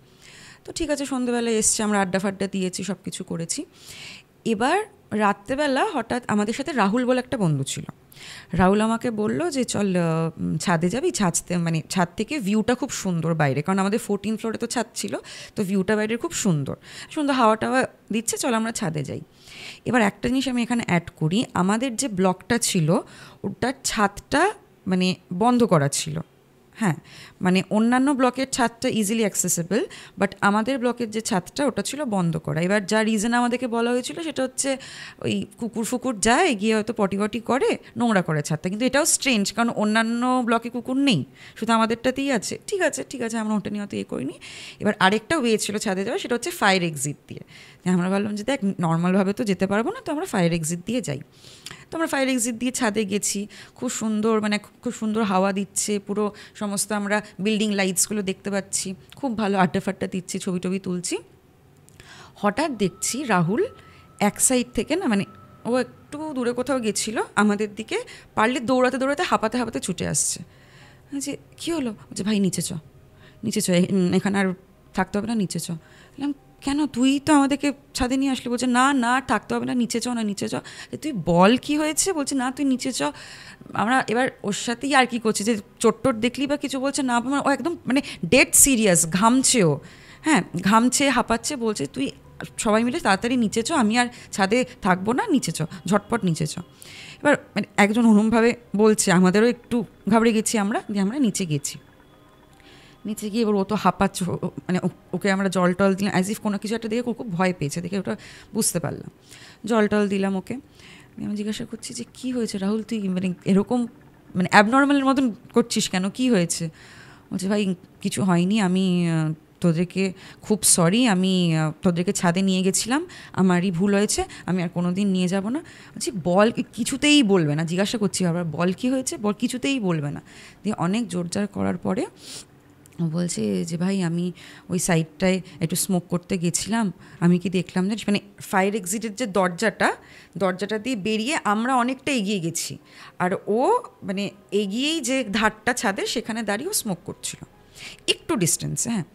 তো ঠিক আছে, সন্ধ্যেবেলায় এসছে, আমরা আড্ডা ফাড্ডা দিয়েছি, সব কিছু করেছি। এবার রাত্রেবেলা হঠাৎ আমাদের সাথে রাহুল বলে একটা বন্ধু ছিল। রাহুল আমাকে বলল যে চল ছাদে যাবি, মানে ছাদ থেকে ভিউটা খুব সুন্দর বাইরে, কারণ আমাদের 14 ফ্লোরে তো ছাদ ছিল, তো ভিউটা বাইরের খুব সুন্দর হাওয়া টাওয়া দিচ্ছে, চল আমরা ছাদে যাই। এবার একটা জিনিস আমি এখানে অ্যাড করি, আমাদের যে ব্লকটা ছিল ওটার ছাদটা মানে বন্ধ করা ছিল। হ্যাঁ, মানে অন্যান্য ব্লকের ছাদটা ইজিলি অ্যাক্সেসেবল, বাট আমাদের ব্লকের যে ছাদটা ওটা ছিল বন্ধ করা। এবার যা রিজন আমাদেরকে বলা হয়েছিল সেটা হচ্ছে ওই কুকুর যায় গিয়ে হয়তো পটি করে নোংরা করে ছাদটা, কিন্তু এটাও স্ট্রেঞ্জ, কারণ অন্যান্য ব্লকে কুকুর নেই, শুধু আমাদেরটাতেই আছে। ঠিক আছে, আমরা ওটা নিয়ে হয়তো করিনি। এবার আরেকটা ওয়ে ছিল ছাদে যাওয়া, সেটা হচ্ছে ফায়ার এক্সিট দিয়ে। আমরা ভাবলাম যে দেখ নর্মালভাবে তো যেতে পারবো না, তো আমরা ফায়ার এক্সিট দিয়ে যাই। তো আমরা ফায়ার এক্সিট দিয়ে ছাদে গেছি, খুব সুন্দর হাওয়া দিচ্ছে, পুরো সমস্ত আমরা বিল্ডিং লাইটসগুলো দেখতে পাচ্ছি, খুব ভালো আড্ডা ফাড্ডা দিচ্ছি, ছবি টবি তুলছি। হঠাৎ দেখছি রাহুল এক সাইড থেকে না মানে ও একটু দূরে কোথাও গেছিলো, আমাদের দিকে পারলে দৌড়াতে হাঁপাতে ছুটে আসছে। যে কী হলো? যে ভাই নিচে চ, এখানে আর থাকতে হবে না, নিচে চ। বললাম কেন তুই তো আমাদেরকে ছাদে নিয়ে আসলি? বলছে না না থাকতে হবে না, নিচে চ না, নিচে চ। তুই বল কি হয়েছে? বলছে না তুই নিচে চ। আমরা এবার ওর সাথেই আর কি করছি, যে চোট্টোট দেখলি বা কিছু? বলছে না, ও একদম মানে ডেড সিরিয়াস, ঘামছেও, হ্যাঁ ঘামছে, হাঁপাচ্ছে, বলছে তুই সবাই মিলে তাড়াতাড়ি নিচে চ, আমি আর ছাদে থাকবো না, নিচে চ, ঝটপট নিচে চ। এবার মানে একজন ওরমভাবে বলছে, আমাদেরও একটু ঘাবড়ে গেছি আমরা, দিয়ে আমরা নিচে গেছি। নিচে গিয়ে এবার ও তো হাঁপাচ্ছে, মানে ওকে আমরা জল টল দিলাম, অ্যাজ ইফ কোনো কিছু একটা দেখে ও খুব ভয় পেয়েছে, দেখে ওটা বুঝতে পারলাম। জল টল দিলাম ওকে। আমি জিজ্ঞাসা করছি যে কী হয়েছে রাহুল, তুই মানে এরকম মানে অ্যাবনর্মালের মতন করছিস কেন, কী হয়েছে? বলছে ভাই কিছু হয়নি, আমি তোদেরকে খুব সরি, আমি তোদেরকে ছাদে নিয়ে গেছিলাম, আমারই ভুল হয়েছে, আমি আর কোনো দিন নিয়ে যাব না। বলছি বল, কিছুতেই বলবে না। জিজ্ঞাসা করছি আবার বল কী হয়েছে, বল, কিছুতেই বলবে না। দিয়ে অনেক জোরজার করার পরে ও বলছে যে ভাই আমি ওই সাইডটায় একটু স্মোক করতে গেছিলাম, আমি কি দেখলাম জানিস, মানে ফায়ার এক্সিটের যে দরজাটা দিয়ে বেরিয়ে আমরা অনেকটা এগিয়ে গেছি, আর ও মানে এগিয়েই যে ধারটা ছাদে সেখানে দাঁড়িয়ে ও স্মোক করছিল একটু ডিস্টেন্সে। হ্যাঁ,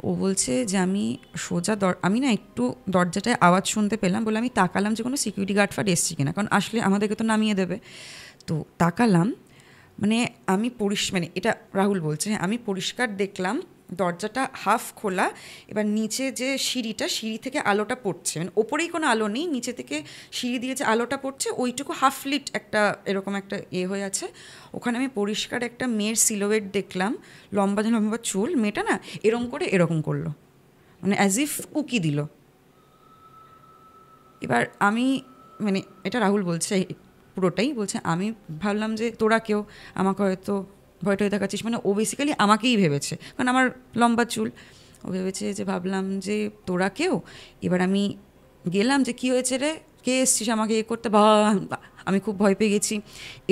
ও বলছে যে আমি সোজা আমি না একটু দরজাটায় আওয়াজ শুনতে পেলাম বলে আমি তাকালাম যে কোনো সিকিউরিটি গার্ড ফার্ড এসছে কিনা, কারণ আসলে আমাদেরকে তো নামিয়ে দেবে। তো তাকালাম, মানে আমি মানে এটা রাহুল বলছে, হ্যাঁ আমি পরিষ্কার দেখলাম দরজাটা হাফ খোলা, এবার নিচে যে সিঁড়ি থেকে আলোটা পড়ছে, মানে ওপরেই কোনো আলো নেই, নিচে থেকে সিঁড়ি দিয়ে যে আলোটা পড়ছে ওইটুকু হাফ লিট একটা এরকম একটা হয়ে আছে। ওখানে আমি পরিষ্কার একটা মেয়ের সিলোয়েট দেখলাম, লম্বা লম্বা চুল, মেয়েটা না এরকম করলো, মানে অ্যাজ ইফ উকি দিল। এবার আমি মানে এটা রাহুল বলছে পুরোটাই, বলছে আমি ভাবলাম যে তোরা কেউ আমাকে হয়তো ভয়টা দেখাচ্ছিস, মানে ও বেসিক্যালি আমাকেই ভেবেছে, কারণ আমার লম্বা চুল, ও ভেবেছে যে ভাবলাম যে তোরা কেউ। এবার আমি গেলাম যে কী হয়েছে রে, কে এসছিস আমাকে করতে, বা আমি খুব ভয় পেয়ে গেছি।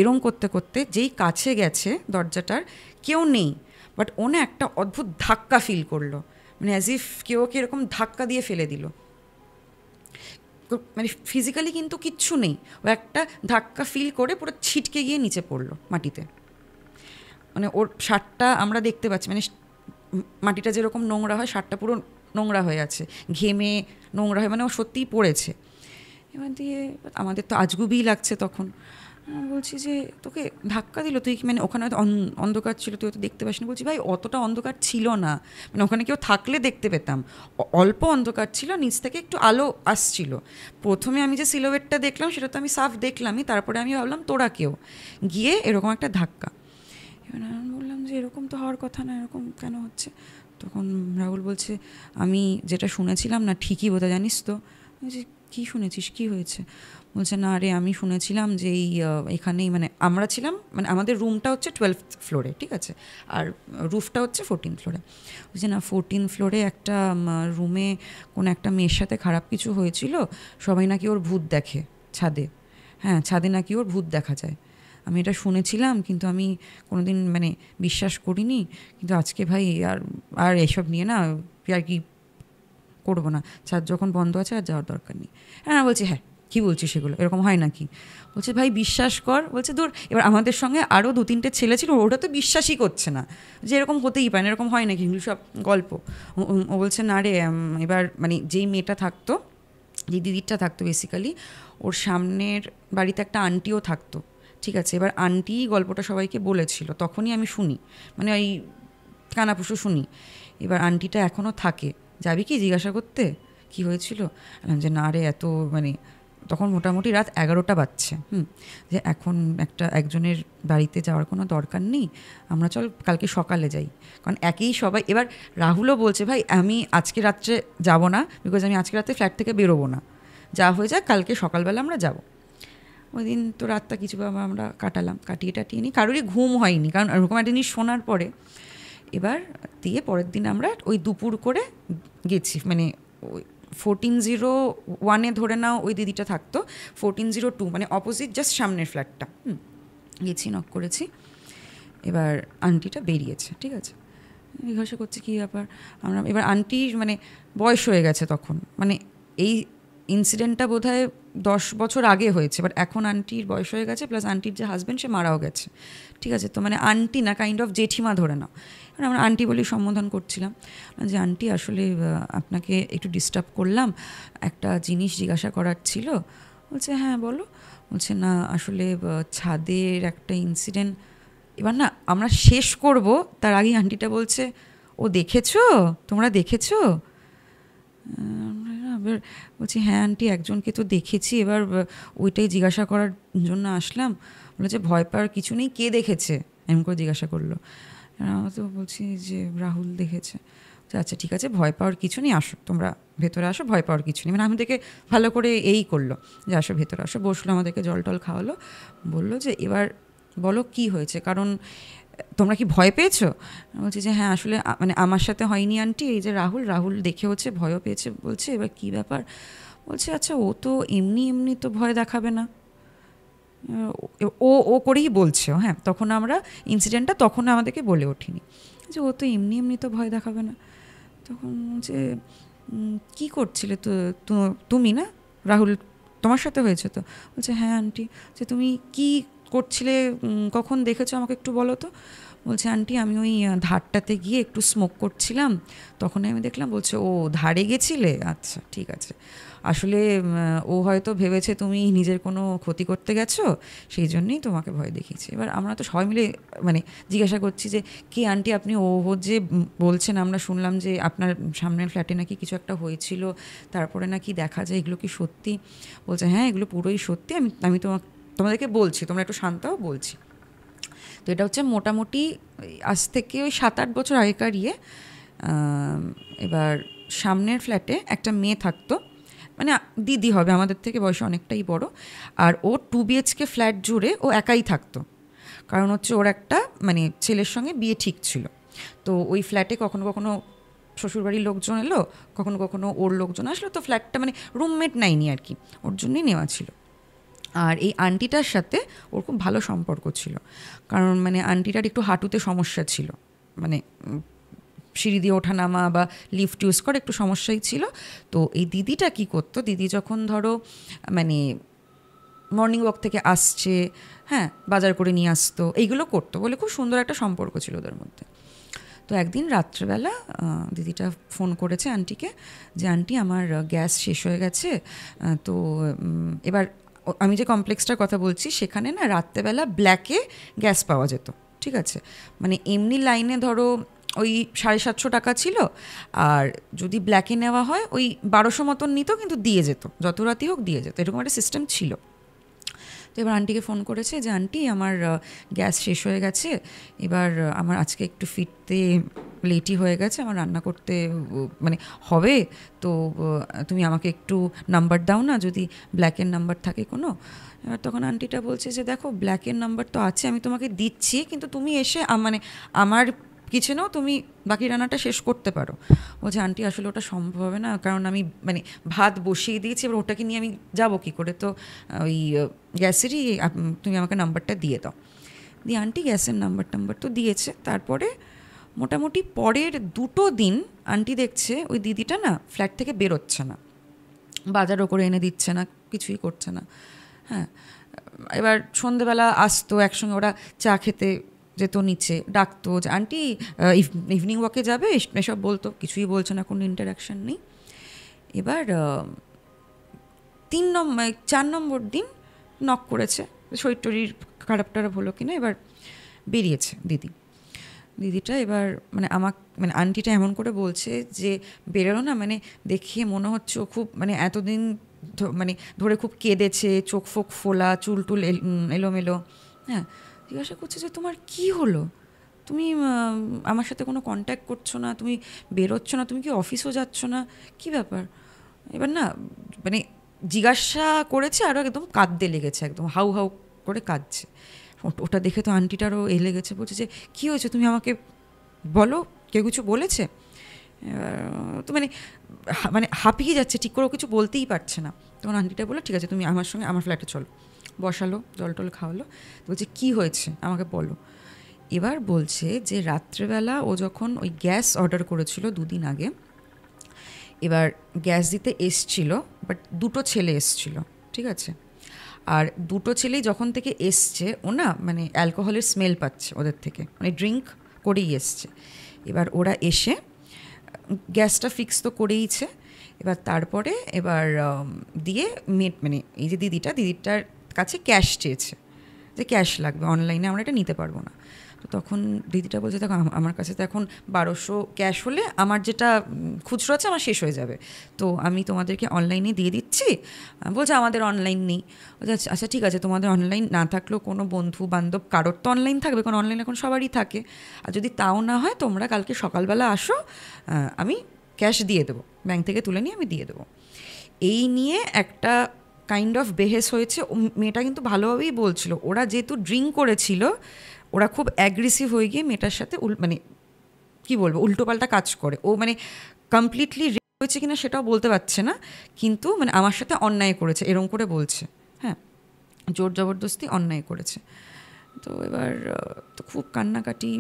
এরম করতে করতে যেই কাছে গেছে দরজাটার, কেউ নেই, বাট ও না একটা অদ্ভুত ধাক্কা ফিল করলো, মানে অ্যাজ ইফ কেউ ওকে এরকম ধাক্কা দিয়ে ফেলে দিল, মানে ফিজিক্যালি কিন্তু কিচ্ছু নেই, ও একটা ধাক্কা ফিল করে পুরো ছিটকে গিয়ে নিচে পড়লো মাটিতে। মানে ওর শার্টটা আমরা দেখতে পাচ্ছি, মানে মাটিটা যেরকম নোংরা হয় শার্টটা পুরো নোংরা হয়ে আছে, ঘেমে নোংরা হয়ে, মানে ও সত্যিই পড়েছে। এবার দিয়ে আমাদের তো আজগুবিই লাগছে তখন। বলছি যে তোকে ধাক্কা দিল, তুই কি মানে ওখানে হয়তো অন্ধকার ছিল, তুই হয়তো দেখতে পাসনি? বলছি ভাই অতটা অন্ধকার ছিল না, মানে ওখানে কেউ থাকলে দেখতে পেতাম, অল্প অন্ধকার ছিল, নিচ থেকে একটু আলো আসছিল। প্রথমে আমি যে সিলোয়েটটা দেখলাম সেটা তো আমি সাফ দেখলামই, তারপরে আমি ভাবলাম তোরা কেউ, গিয়ে এরকম একটা ধাক্কা। এবার আমি বললাম যে এরকম তো হওয়ার কথা না, এরকম কেন হচ্ছে? তখন রাহুল বলছে আমি যেটা শুনেছিলাম না ঠিকই বোধহয়, জানিস তো? যে কী শুনেছিস, কী হয়েছে? বলছে না রে আমি শুনেছিলাম যে এই এখানেই, মানে আমরা ছিলাম, মানে আমাদের রুমটা হচ্ছে 12th ফ্লোরে, ঠিক আছে, আর রুফটা হচ্ছে 14th ফ্লোরে। বলছে না 14th ফ্লোরে একটা রুমে কোনো একটা মেয়ের সাথে খারাপ কিছু হয়েছিল, সবাই নাকি ওর ভূত দেখে ছাদে, হ্যাঁ ছাদে নাকি ওর ভূত দেখা যায়। আমি এটা শুনেছিলাম কিন্তু আমি কোনো দিন মানে বিশ্বাস করিনি, কিন্তু আজকে ভাই আর এসব নিয়ে না আর কি করবো না, ছাদ যখন বন্ধ আছে আর যাওয়ার দরকার নেই। হ্যাঁ বলছি হ্যাঁ কী বলছিস সেগুলো, এরকম হয় নাকি? বলছে ভাই বিশ্বাস কর। বলছে দূর, এবার আমাদের সঙ্গে আরও 2-3টে ছেলে ছিল, ওটা তো বিশ্বাসই করছে না যে এরকম হতেই পারে না, এরকম হয় নাকি, এগুলো সব গল্প। ও বলছে না রে, এবার মানে যেই মেয়েটা থাকতো, যে দিদিটা থাকতো বেসিক্যালি, ওর সামনের বাড়িতে একটা আন্টিও থাকতো, ঠিক আছে, এবার আন্টি গল্পটা সবাইকে বলেছিল, তখনই আমি শুনি, মানে ওই কানাপুষো শুনি। এবার আন্টিটা এখনও থাকে, যাবি কি জিজ্ঞাসা করতে কি হয়েছিল? যে না রে এত মানে তখন মোটামুটি রাত 11টা বাজছে, যে এখন একজনের বাড়িতে যাওয়ার কোনো দরকার নেই, আমরা চল কালকে সকালে যাই, কারণ একেই সবাই। এবার রাহুলও বলছে ভাই আমি আজকে রাত্রে যাব না, বিকজ আমি আজকে রাত্রে ফ্ল্যাট থেকে বেরোবো না, যা হয়ে যাক কালকে সকালবেলা আমরা যাব। ওই দিন তো রাতটা কিছুভাবে আমরা কাটিয়ে নিই, কারোরই ঘুম হয়নি, কারণ এরকম একটা জিনিস শোনার পরে। এবার দিয়ে পরের দিন আমরা ওই দুপুর করে গেছি, মানে ওই 1401 ধরে নাও ওই দিদিটা থাকতো, 1402 মানে অপোজিট জাস্ট সামনের ফ্ল্যাটটা। গেছি, নক করেছি, এবার আন্টিটা বেরিয়েছে, ঠিক আছে, জিজ্ঞাসা করছি কী ব্যাপার। এবার আন্টি মানে বয়স হয়ে গেছে তখন, মানে ইনসিডেন্টটা বোধহয় 10 বছর আগে হয়েছে, বাট এখন আন্টির বয়স হয়ে গেছে, প্লাস আন্টির যে হাজব্যান্ড সে মারাও গেছে, ঠিক আছে। তো মানে আন্টি না, কাইন্ড অফ জেঠিমা ধরে নাও। এবার আমরা আন্টি বলেই সম্বোধন করছিলাম যে আন্টি আসলে আপনাকে একটু ডিস্টার্ব করলাম, একটা জিনিস জিজ্ঞাসা করার ছিল। বলছে হ্যাঁ বলো। বলছে না আসলে ছাদের একটা ইনসিডেন্ট। এবার না আমরা শেষ করব তার আগে আন্টিটা বলছে ও দেখেছো, তোমরা দেখেছো? এবার বলছি হ্যাঁ আন্টি একজনকে তো দেখেছি, এবার ওইটাই জিজ্ঞাসা করার জন্য আসলাম। বলেছে ভয় পাওয়ার কিছু নেই, কে দেখেছে এমন করে জিজ্ঞাসা করলো। আমরা তো বলছি যে রাহুল দেখেছে। আচ্ছা ঠিক আছে, ভয় পাওয়ার কিছু নেই, আসো তোমরা ভেতরে আসো, ভয় পাওয়ার কিছু নেই। মানে আমাদেরকে ভালো করে এই করলো যে আসো ভেতরে আসো, বসলো, আমাদেরকে জল টল খাওয়ালো, বললো যে এবার বলো কি হয়েছে, কারণ তোমরা কি ভয় পেয়েছো? বলছি যে হ্যাঁ আসলে মানে আমার সাথে হয়নি আন্টি, এই যে রাহুল দেখে হচ্ছে ভয়ও পেয়েছে। বলছে এবার কী ব্যাপার? বলছে আচ্ছা ও তো এমনি এমনি তো ভয় দেখাবে না। ও ও করেই বলছে, হ্যাঁ তখন আমরা ইনসিডেন্টটা তখন আমাদেরকে বলে ওঠিনি যে ও তো এমনি এমনি তো ভয় দেখাবে না। তখন যে কী করছিলে তো তুমি না রাহুল, তোমার সাথে হয়েছে তো? বলছে হ্যাঁ আন্টি। যে তুমি কি করছিলে, কখন দেখেছো আমাকে একটু বলো তো? বলছে আন্টি আমি ওই ধারটাতে গিয়ে একটু স্মোক করছিলাম, তখন আমি দেখলাম। বলছে ও ধারে গেছিলে, আচ্ছা ঠিক আছে। আসলে ও হয়তো ভেবেছে তুমি নিজের কোনো ক্ষতি করতে গেছো, সেই জন্যই তোমাকে ভয় দেখিয়েছে। এবার আমরা তো সবাই মিলে মানে জিজ্ঞাসা করছি যে কে আন্টি আপনি? ও যে বলছেন, আমরা শুনলাম যে আপনার সামনের ফ্ল্যাটে নাকি কিছু একটা হয়েছিল, তারপরে নাকি দেখা যায় এগুলো কি সত্যি? বলছে হ্যাঁ এগুলো পুরোই সত্যি, আমি তোমাদেরকে বলছি, তোমরা একটু শান্ত হও, বলছি। তো এটা হচ্ছে মোটামুটি আজ থেকে ওই 7-8 বছর আগেকার ইয়ে। এবার সামনের ফ্ল্যাটে একটা মেয়ে থাকতো, মানে দিদি হবে, আমাদের থেকে বয়সে অনেকটাই বড়। আর ও 2 BHK ফ্ল্যাট জুড়ে ও একাই থাকতো, কারণ হচ্ছে ওর একটা মানে ছেলের সঙ্গে বিয়ে ঠিক ছিল। তো ওই ফ্ল্যাটে কখনো কখনো শ্বশুরবাড়ির লোকজন এলো, কখনো কখনো ওর লোকজন আসলো, তো ফ্ল্যাটটা মানে রুমমেট নেয়নি আর কি, ওর জন্যই নেওয়া ছিল। আর এই আন্টিটার সাথে ওর খুব ভালো সম্পর্ক ছিল, কারণ মানে আন্টিটার একটু হাঁটুতে সমস্যা ছিল, মানে সিঁড়ি দিয়ে ওঠা নামা বা লিফট ইউজ করে একটু সমস্যাই ছিল। তো এই দিদিটা কী করতো, দিদি যখন ধরো মানে মর্নিং ওয়াক থেকে আসছে, হ্যাঁ বাজার করে নিয়ে আসতো, এইগুলো করতো বলে খুব সুন্দর একটা সম্পর্ক ছিল ওদের মধ্যে। তো একদিন রাত্রেবেলা দিদিটা ফোন করেছে আন্টিকে যে আন্টি আমার গ্যাস শেষ হয়ে গেছে। তো এবার আমি যে কমপ্লেক্সটার কথা বলছি সেখানে না রাত্রেবেলা ব্ল্যাকে গ্যাস পাওয়া যেত, ঠিক আছে। মানে এমনি লাইনে ধরো ওই 750 টাকা ছিল, আর যদি ব্ল্যাকে নেওয়া হয় ওই 1200 মতন নিত, কিন্তু দিয়ে যেত, যত রাতই হোক দিয়ে যেত, এরকম একটা সিস্টেম ছিল। তো এবার আন্টিকে ফোন করেছে যে আন্টি আমার গ্যাস শেষ হয়ে গেছে, এবার আমার আজকে একটু ফিরতে লেটই হয়ে গেছে, আমার রান্না করতে মানে হবে, তো তুমি আমাকে একটু নাম্বার দাও না, যদি ব্ল্যাকের নাম্বার থাকে কোনো। এবার তখন আন্টিটা বলছে যে দেখো ব্ল্যাকের নাম্বার তো আছে, আমি তোমাকে দিচ্ছি, কিন্তু তুমি এসে মানে আমার কিচেনেও তুমি বাকি রান্নাটা শেষ করতে পারো। বলছে আন্টি আসলে ওটা সম্ভব হবে না, কারণ আমি মানে ভাত বসিয়ে দিয়েছি, এবার ওটাকে নিয়ে আমি যাবো কী করে, তো ওই গ্যাসেরই তুমি আমাকে নাম্বারটা দিয়ে দাও। দিয়ে আন্টি গ্যাসের নাম্বার তো দিয়েছে। তারপরে মোটামুটি পরের 2 দিন আন্টি দেখছে ওই দিদিটা না ফ্ল্যাট থেকে বেরোচ্ছে না, বাজারও করে এনে দিচ্ছে না, কিছুই করছে না। হ্যাঁ, এবার সন্ধেবেলা আসতো একসঙ্গে, ওরা চা খেতে যেত, নিচে ডাকতো যে আন্টি ইভিনিং ওয়াকে যাবে, এসব বলতো, কিছুই বলছে না, কোনো ইন্টারাকশান নেই। এবার 4 নম্বর দিন নক করেছে, শরীর টরির খারাপ টারাপ হলো কিনা, এবার বেরিয়েছে দিদিটা। এবার মানে মানে আন্টিটা এমন করে বলছে যে বেরোলো না, মানে দেখিয়ে মনে হচ্ছে ও খুব মানে এতদিন মানে ধরে খুব কেঁদেছে, চোখ ফোক ফোলা, চুল টুল এলোমেলো। হ্যাঁ, জিজ্ঞাসা করছে যে তোমার কি হলো, তুমি আমার সাথে কোনো কন্ট্যাক্ট করছো না, তুমি বেরোচ্ছ না, তুমি কি অফিসও যাচ্ছ না, কি ব্যাপার? এবার না মানে জিজ্ঞাসা করেছে, আরও একদম কাঁদতে লেগেছে, একদম হাউ হাউ করে কাঁদছে। ওটা দেখে তো আন্টিটারও লেগেছে, বলছে যে কী হয়েছে, তুমি আমাকে বলো, কেউ কিছু বলেছে? তো মানে মানে হাঁপিয়ে যাচ্ছে, ঠিক করে কিছু বলতেই পারছে না। তখন আন্টিটা বললো ঠিক আছে তুমি আমার সঙ্গে আমার ফ্ল্যাটে চলো, বসালো, জল টল খাওয়ালো। বলছে কী হয়েছে আমাকে বলো। এবার বলছে যে রাত্রেবেলা ও যখন ওই গ্যাস অর্ডার করেছিল 2 দিন আগে, এবার গ্যাস দিতে এসছিল, বাট দুটো ছেলে এসছিল, ঠিক আছে। আর দুটো ছেলেই যখন থেকে এসছে ও না মানে অ্যালকোহলের স্মেল পাচ্ছে ওদের থেকে, মানে ড্রিঙ্ক করেই এসছে। এবার ওরা এসে গ্যাসটা ফিক্স তো করেইছে, এবার তারপরে এবার দিয়ে মানে এই যে দিদিটার কাছে ক্যাশ চেয়েছে, যে ক্যাশ লাগবে, অনলাইনে আমরা এটা নিতে পারবো না। তো তখন দিদিটা বলছে দেখো আমার কাছে তো এখন 1200 ক্যাশ হলে আমার যেটা খুচরো আছে আমার শেষ হয়ে যাবে, তো আমি তোমাদেরকে অনলাইনে দিয়ে দিচ্ছি। বলছে আমাদের অনলাইন নেই। বলছে আচ্ছা ঠিক আছে, তোমাদের অনলাইন না থাকলেও কোনো বন্ধু বান্ধব কারোর তো অনলাইন থাকবে, কারণ অনলাইন এখন সবারই থাকে। আর যদি তাও না হয় তোমরা কালকে সকালবেলা আসো, আমি ক্যাশ দিয়ে দেবো, ব্যাংক থেকে তুলে নিয়ে আমি দিয়ে দেবো। এই নিয়ে একটা কাইন্ড অফ বেহেস হয়েছে। মেয়েটা কিন্তু ভালোভাবেই বলছিল, ওরা যেহেতু ড্রিঙ্ক করেছিল ওরা খুব অ্যাগ্রেসিভ হয়ে গিয়ে মেয়েটার সাথে মানে কি বলবো উল্টোপাল্টা কাজ করে। ও মানে কমপ্লিটলি হয়েছে কিনা সেটাও বলতে পারছে না, কিন্তু মানে আমার সাথে অন্যায় করেছে এরকম করে বলছে, হ্যাঁ, জোর জবরদস্তি অন্যায় করেছে। তো এবার তো খুব কান্নাকাটি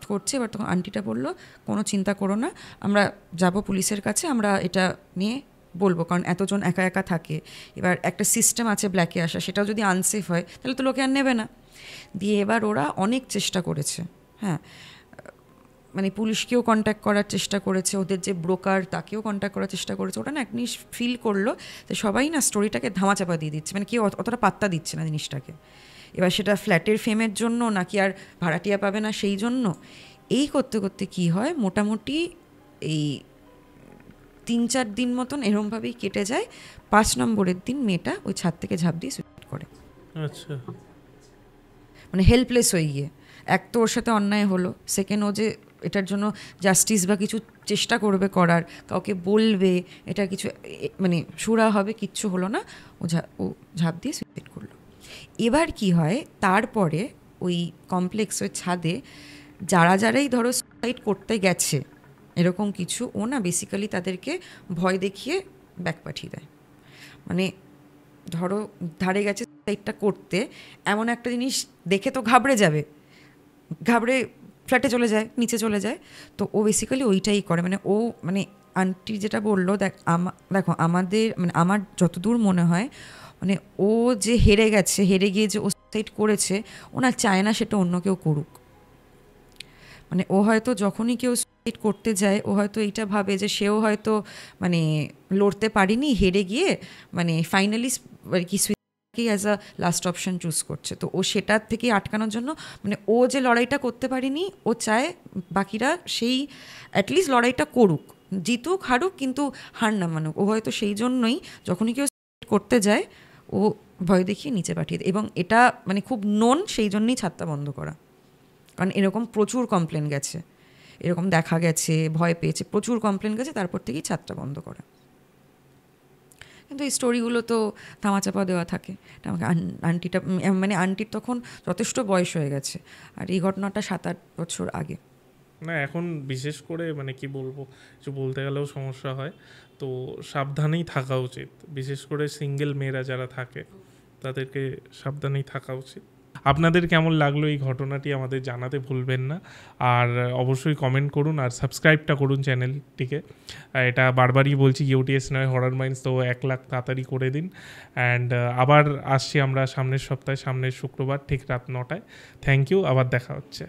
করছে। এবার তখন আন্টিটা বললো কোনো চিন্তা করো না, আমরা যাব পুলিশের কাছে, আমরা এটা নিয়ে বলবো, কারণ এতজন একা একা থাকে। এবার একটা সিস্টেম আছে ব্ল্যাকে আসা, সেটাও যদি আনসেফ হয় তাহলে তো লোকে আর নেবে না। দিয়ে এবার ওরা অনেক চেষ্টা করেছে, হ্যাঁ, মানে পুলিশকেও কন্ট্যাক্ট করার চেষ্টা করেছে, ওদের যে ব্রোকার তাকেও কন্ট্যাক্ট করার চেষ্টা করেছে। ওটা না এক জিনিস ফিল করলো যে সবাই না স্টোরিটাকে ধামাচাপা দিয়ে দিচ্ছে, মানে কেউ অতটা পাত্তা দিচ্ছে না জিনিসটাকে। এবার সেটা ফ্ল্যাটের ফেমের জন্য নাকি আর ভাড়াটিয়া পাবে না সেই জন্য। এই করতে করতে কি হয়, মোটামুটি এই 3-4 দিন মতন এরমভাবেই কেটে যায়। 5 নম্বরের দিন মেয়েটা ওই ছাদ থেকে ঝাঁপ দিয়ে সুইসাইড করে। আচ্ছা, মানে হেল্পলেস হয়ে গিয়ে, এক তো ওর সাথে অন্যায় হলো, সেকেন্ড ও যে এটার জন্য জাস্টিস বা কিছু চেষ্টা করবে করার, কাউকে বলবে, এটা কিছু মানে সুরা হবে, কিচ্ছু হলো না, ও ঝাঁপ দিয়ে সুইসাইড করলো। এবার কি হয়, তারপরে ওই কমপ্লেক্সের ছাদে যারাই ধরো সুইসাইড করতে গেছে এরকম কিছু, ও না বেসিক্যালি তাদেরকে ভয় দেখিয়ে ব্যাক পাঠিয়ে দেয়। মানে ধরো ধারে গেছে সুইসাইডটা করতে, এমন একটা জিনিস দেখে তো ঘাবড়ে যাবে, ঘাবড়ে ফ্ল্যাটে চলে যায়, নিচে চলে যায়। তো ও বেসিক্যালি ওইটাই করে। মানে ও মানে আন্টি যেটা বললো, দেখো আমাদের মানে আমার যতদূর মনে হয়, মানে ও যে হেরে গেছে, হেরে গিয়ে যে ও সুইসাইড করেছে, ও না চায় না সেটা অন্য কেউ করুক। মানে ও হয়তো যখনই কেউ সুইসাইড করতে যায়, ও হয়তো এইটা ভাবে যে সেও হয়তো মানে লড়তে পারিনি, হেরে গিয়ে মানে ফাইনালি আর কি সুইসাইডকেই as a last option choose করছে। তো ও সেটার থেকে আটকানোর জন্য, মানে ও যে লড়াইটা করতে পারিনি, ও চায় বাকিরা সেই অ্যাটলিস্ট লড়াইটা করুক, জিতুক হারুক, কিন্তু হার না মানুক। ও হয়তো সেই জন্যই যখনই কেউ সুইসাইড করতে যায় ও ভয় দেখিয়ে নিচে পাঠিয়ে দেয়। এবং এটা মানে খুব নোন, সেই জন্যই ছাদটা বন্ধ করা। কারণ এরকম প্রচুর কমপ্লেন গেছে, এরকম দেখা গেছে, ভয় পেয়েছে, প্রচুর কমপ্লেন গেছে, তারপর থেকেই ছাদটা বন্ধ করা। কিন্তু এই স্টোরিগুলো তো ধামাচাপা দেওয়া থাকে। এটা আমাকে আন্টিটা মানে আন্টির তখন যথেষ্ট বয়স হয়ে গেছে, আর এই ঘটনাটা 7-8 বছর আগে। না এখন বিশেষ করে মানে কি বলবো, কিছু বলতে গেলেও সমস্যা হয়, তো সাবধানেই থাকা উচিত। বিশেষ করে সিঙ্গেল মেয়েরা যারা থাকে তাদেরকে সাবধানেই থাকা উচিত। আপনাদের কেমন লাগলো এই ঘটনাটি আমাদের জানাতে ভুলবেন না, আর অবশ্যই কমেন্ট করুন আর সাবস্ক্রাইবটা করুন চ্যানেলটিকে। এটা বারবারই বলছি, ইউটিএস নয় হরর মাইন্ডস, তো 1 লাখ তাড়াতাড়ি করে দিন। অ্যান্ড আবার আসছি আমরা সামনের সপ্তাহে, সামনের শুক্রবার ঠিক রাত 9টায়। থ্যাংক ইউ, আবার দেখা হচ্ছে।